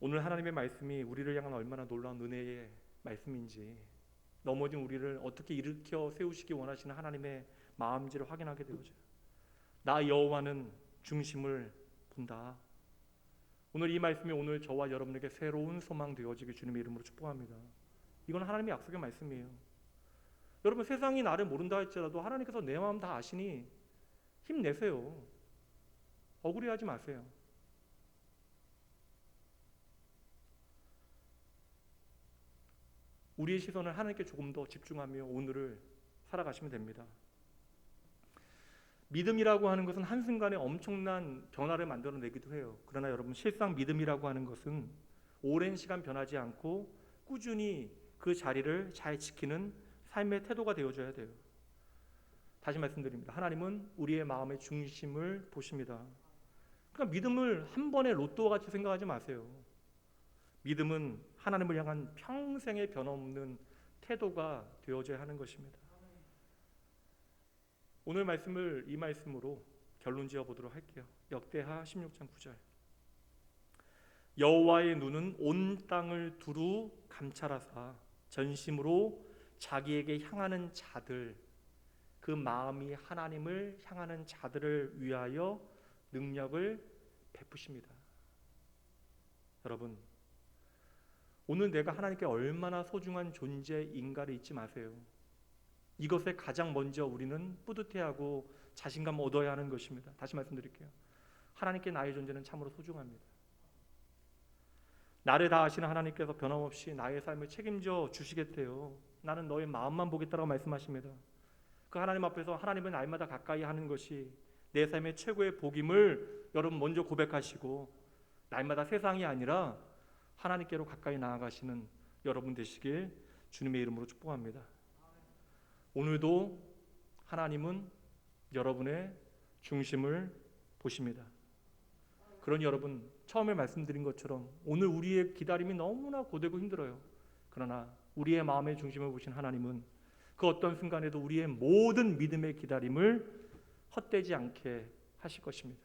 오늘 하나님의 말씀이 우리를 향한 얼마나 놀라운 은혜의 말씀인지, 넘어진 우리를 어떻게 일으켜 세우시기 원하시는 하나님의 마음지를 확인하게 되어져요. 나 여호와는 중심을 본다. 오늘 이 말씀이 오늘 저와 여러분에게 새로운 소망 되어지길 주님의 이름으로 축복합니다. 이건 하나님의 약속의 말씀이에요. 여러분, 세상이 나를 모른다 할지라도 하나님께서 내 마음 다 아시니 힘내세요. 억울해하지 마세요. 우리의 시선을 하나님께 조금 더 집중하며 오늘을 살아가시면 됩니다. 믿음이라고 하는 것은 한순간에 엄청난 변화를 만들어내기도 해요. 그러나 여러분, 실상 믿음이라고 하는 것은 오랜 시간 변하지 않고 꾸준히 그 자리를 잘 지키는 삶의 태도가 되어줘야 돼요. 다시 말씀드립니다. 하나님은 우리의 마음의 중심을 보십니다. 그러니까 믿음을 한 번의 로또와 같이 생각하지 마세요. 믿음은 하나님을 향한 평생의 변함없는 태도가 되어져야 하는 것입니다. 오늘 말씀을 이 말씀으로 결론 지어 보도록 할게요. 역대하 16장 9절. 여호와의 눈은 온 땅을 두루 감찰하사 전심으로 자기에게 향하는 자들, 그 마음이 하나님을 향하는 자들을 위하여 능력을 베푸십니다. 여러분, 오늘 내가 하나님께 얼마나 소중한 존재인가를 잊지 마세요. 이것에 가장 먼저 우리는 뿌듯해하고 자신감 얻어야 하는 것입니다. 다시 말씀드릴게요. 하나님께 나의 존재는 참으로 소중합니다. 나를 다 아시는 하나님께서 변함없이 나의 삶을 책임져 주시겠대요. 나는 너의 마음만 보겠다라고 말씀하십니다. 그 하나님 앞에서 하나님은 날마다 가까이 하는 것이 내 삶의 최고의 복임을 여러분 먼저 고백하시고 날마다 세상이 아니라 하나님께로 가까이 나아가시는 여러분 되시길 주님의 이름으로 축복합니다. 오늘도 하나님은 여러분의 중심을 보십니다. 그러니 여러분, 처음에 말씀드린 것처럼 오늘 우리의 기다림이 너무나 고되고 힘들어요. 그러나 우리의 마음의 중심을 보신 하나님은 그 어떤 순간에도 우리의 모든 믿음의 기다림을 헛되지 않게 하실 것입니다.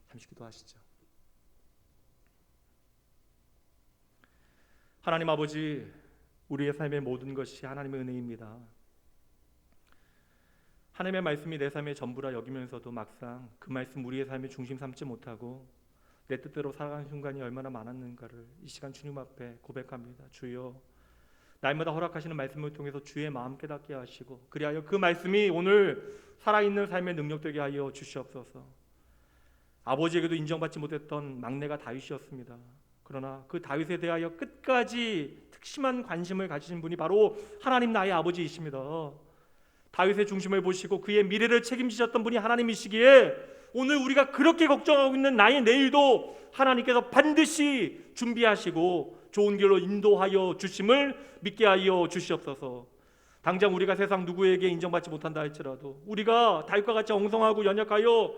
잠시 기도하시죠. 하나님 아버지, 우리의 삶의 모든 것이 하나님의 은혜입니다. 하나님의 말씀이 내 삶의 전부라 여기면서도 막상 그 말씀 우리의 삶의 중심 삼지 못하고 내 뜻대로 살아가는 순간이 얼마나 많았는가를 이 시간 주님 앞에 고백합니다. 주여, 날마다 허락하시는 말씀을 통해서 주의 마음 깨닫게 하시고 그리하여 그 말씀이 오늘 살아있는 삶의 능력 되게 하여 주시옵소서. 아버지에게도 인정받지 못했던 막내가 다윗이었습니다. 그러나 그 다윗에 대하여 끝까지 특심한 관심을 가지신 분이 바로 하나님 나의 아버지이십니다. 다윗의 중심을 보시고 그의 미래를 책임지셨던 분이 하나님이시기에 오늘 우리가 그렇게 걱정하고 있는 나의 내일도 하나님께서 반드시 준비하시고 좋은 길로 인도하여 주심을 믿게 하여 주시옵소서. 당장 우리가 세상 누구에게 인정받지 못한다 할지라도, 우리가 다윗과 같이 엉성하고 연약하여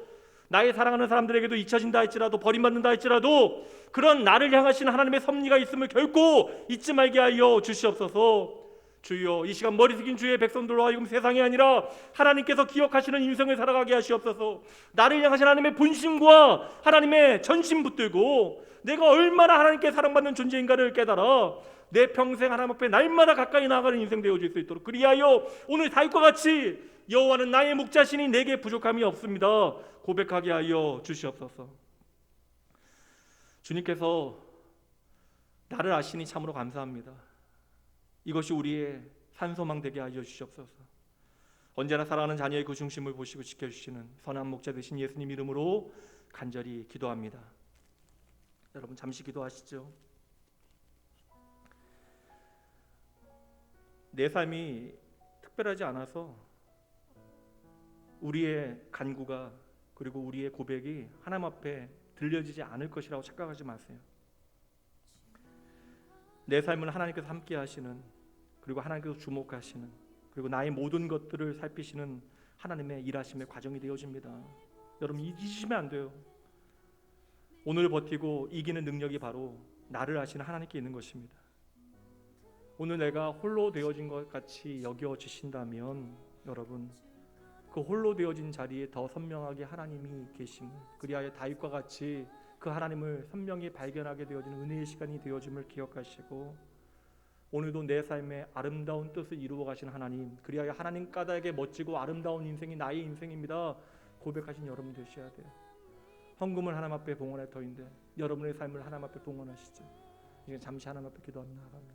나의 사랑하는 사람들에게도 잊혀진다 할지라도, 버림받는다 할지라도 그런 나를 향하신 하나님의 섭리가 있음을 결코 잊지 말게 하여 주시옵소서. 주여, 이 시간 머리 숙인 주의 백성들로 하여금 세상이 아니라 하나님께서 기억하시는 인생을 살아가게 하시옵소서. 나를 향하신 하나님의 본심과 하나님의 전심 붙들고 내가 얼마나 하나님께 사랑받는 존재인가를 깨달아 내 평생 하나님 앞에 날마다 가까이 나아가는 인생 되어질 수 있도록, 그리하여 오늘 다윗과 같이 여호와는 나의 목자시니 내게 부족함이 없습니다 고백하게 하여 주시옵소서. 주님께서 나를 아시니 참으로 감사합니다. 이것이 우리의 산소망 되게 하여 주시옵소서. 언제나 사랑하는 자녀의 그 중심을 보시고 지켜주시는 선한 목자 되신 예수님 이름으로 간절히 기도합니다. 여러분 잠시 기도하시죠. 내 삶이 특별하지 않아서 우리의 간구가 그리고 우리의 고백이 하나님 앞에 들려지지 않을 것이라고 착각하지 마세요. 내 삶을 하나님께서 함께 하시는, 그리고 하나님께서 주목하시는, 그리고 나의 모든 것들을 살피시는 하나님의 일하심의 과정이 되어집니다. 여러분 잊으시면 안 돼요. 오늘 버티고 이기는 능력이 바로 나를 아시는 하나님께 있는 것입니다. 오늘 내가 홀로 되어진 것 같이 여겨지신다면 여러분 그 홀로 되어진 자리에 더 선명하게 하나님이 계심을, 그리하여 다윗과 같이 그 하나님을 선명히 발견하게 되어지는 은혜의 시간이 되어짐을 기억하시고, 오늘도 내 삶에 아름다운 뜻을 이루어 가신 하나님, 그리하여 하나님 까닭에 멋지고 아름다운 인생이 나의 인생입니다 고백하신 여러분 되셔야 돼요. 헌금을 하나님 앞에 봉헌할 터인데 여러분의 삶을 하나님 앞에 봉헌하시죠. 이제 잠시 하나님 앞에 기도하며 나아갑니다.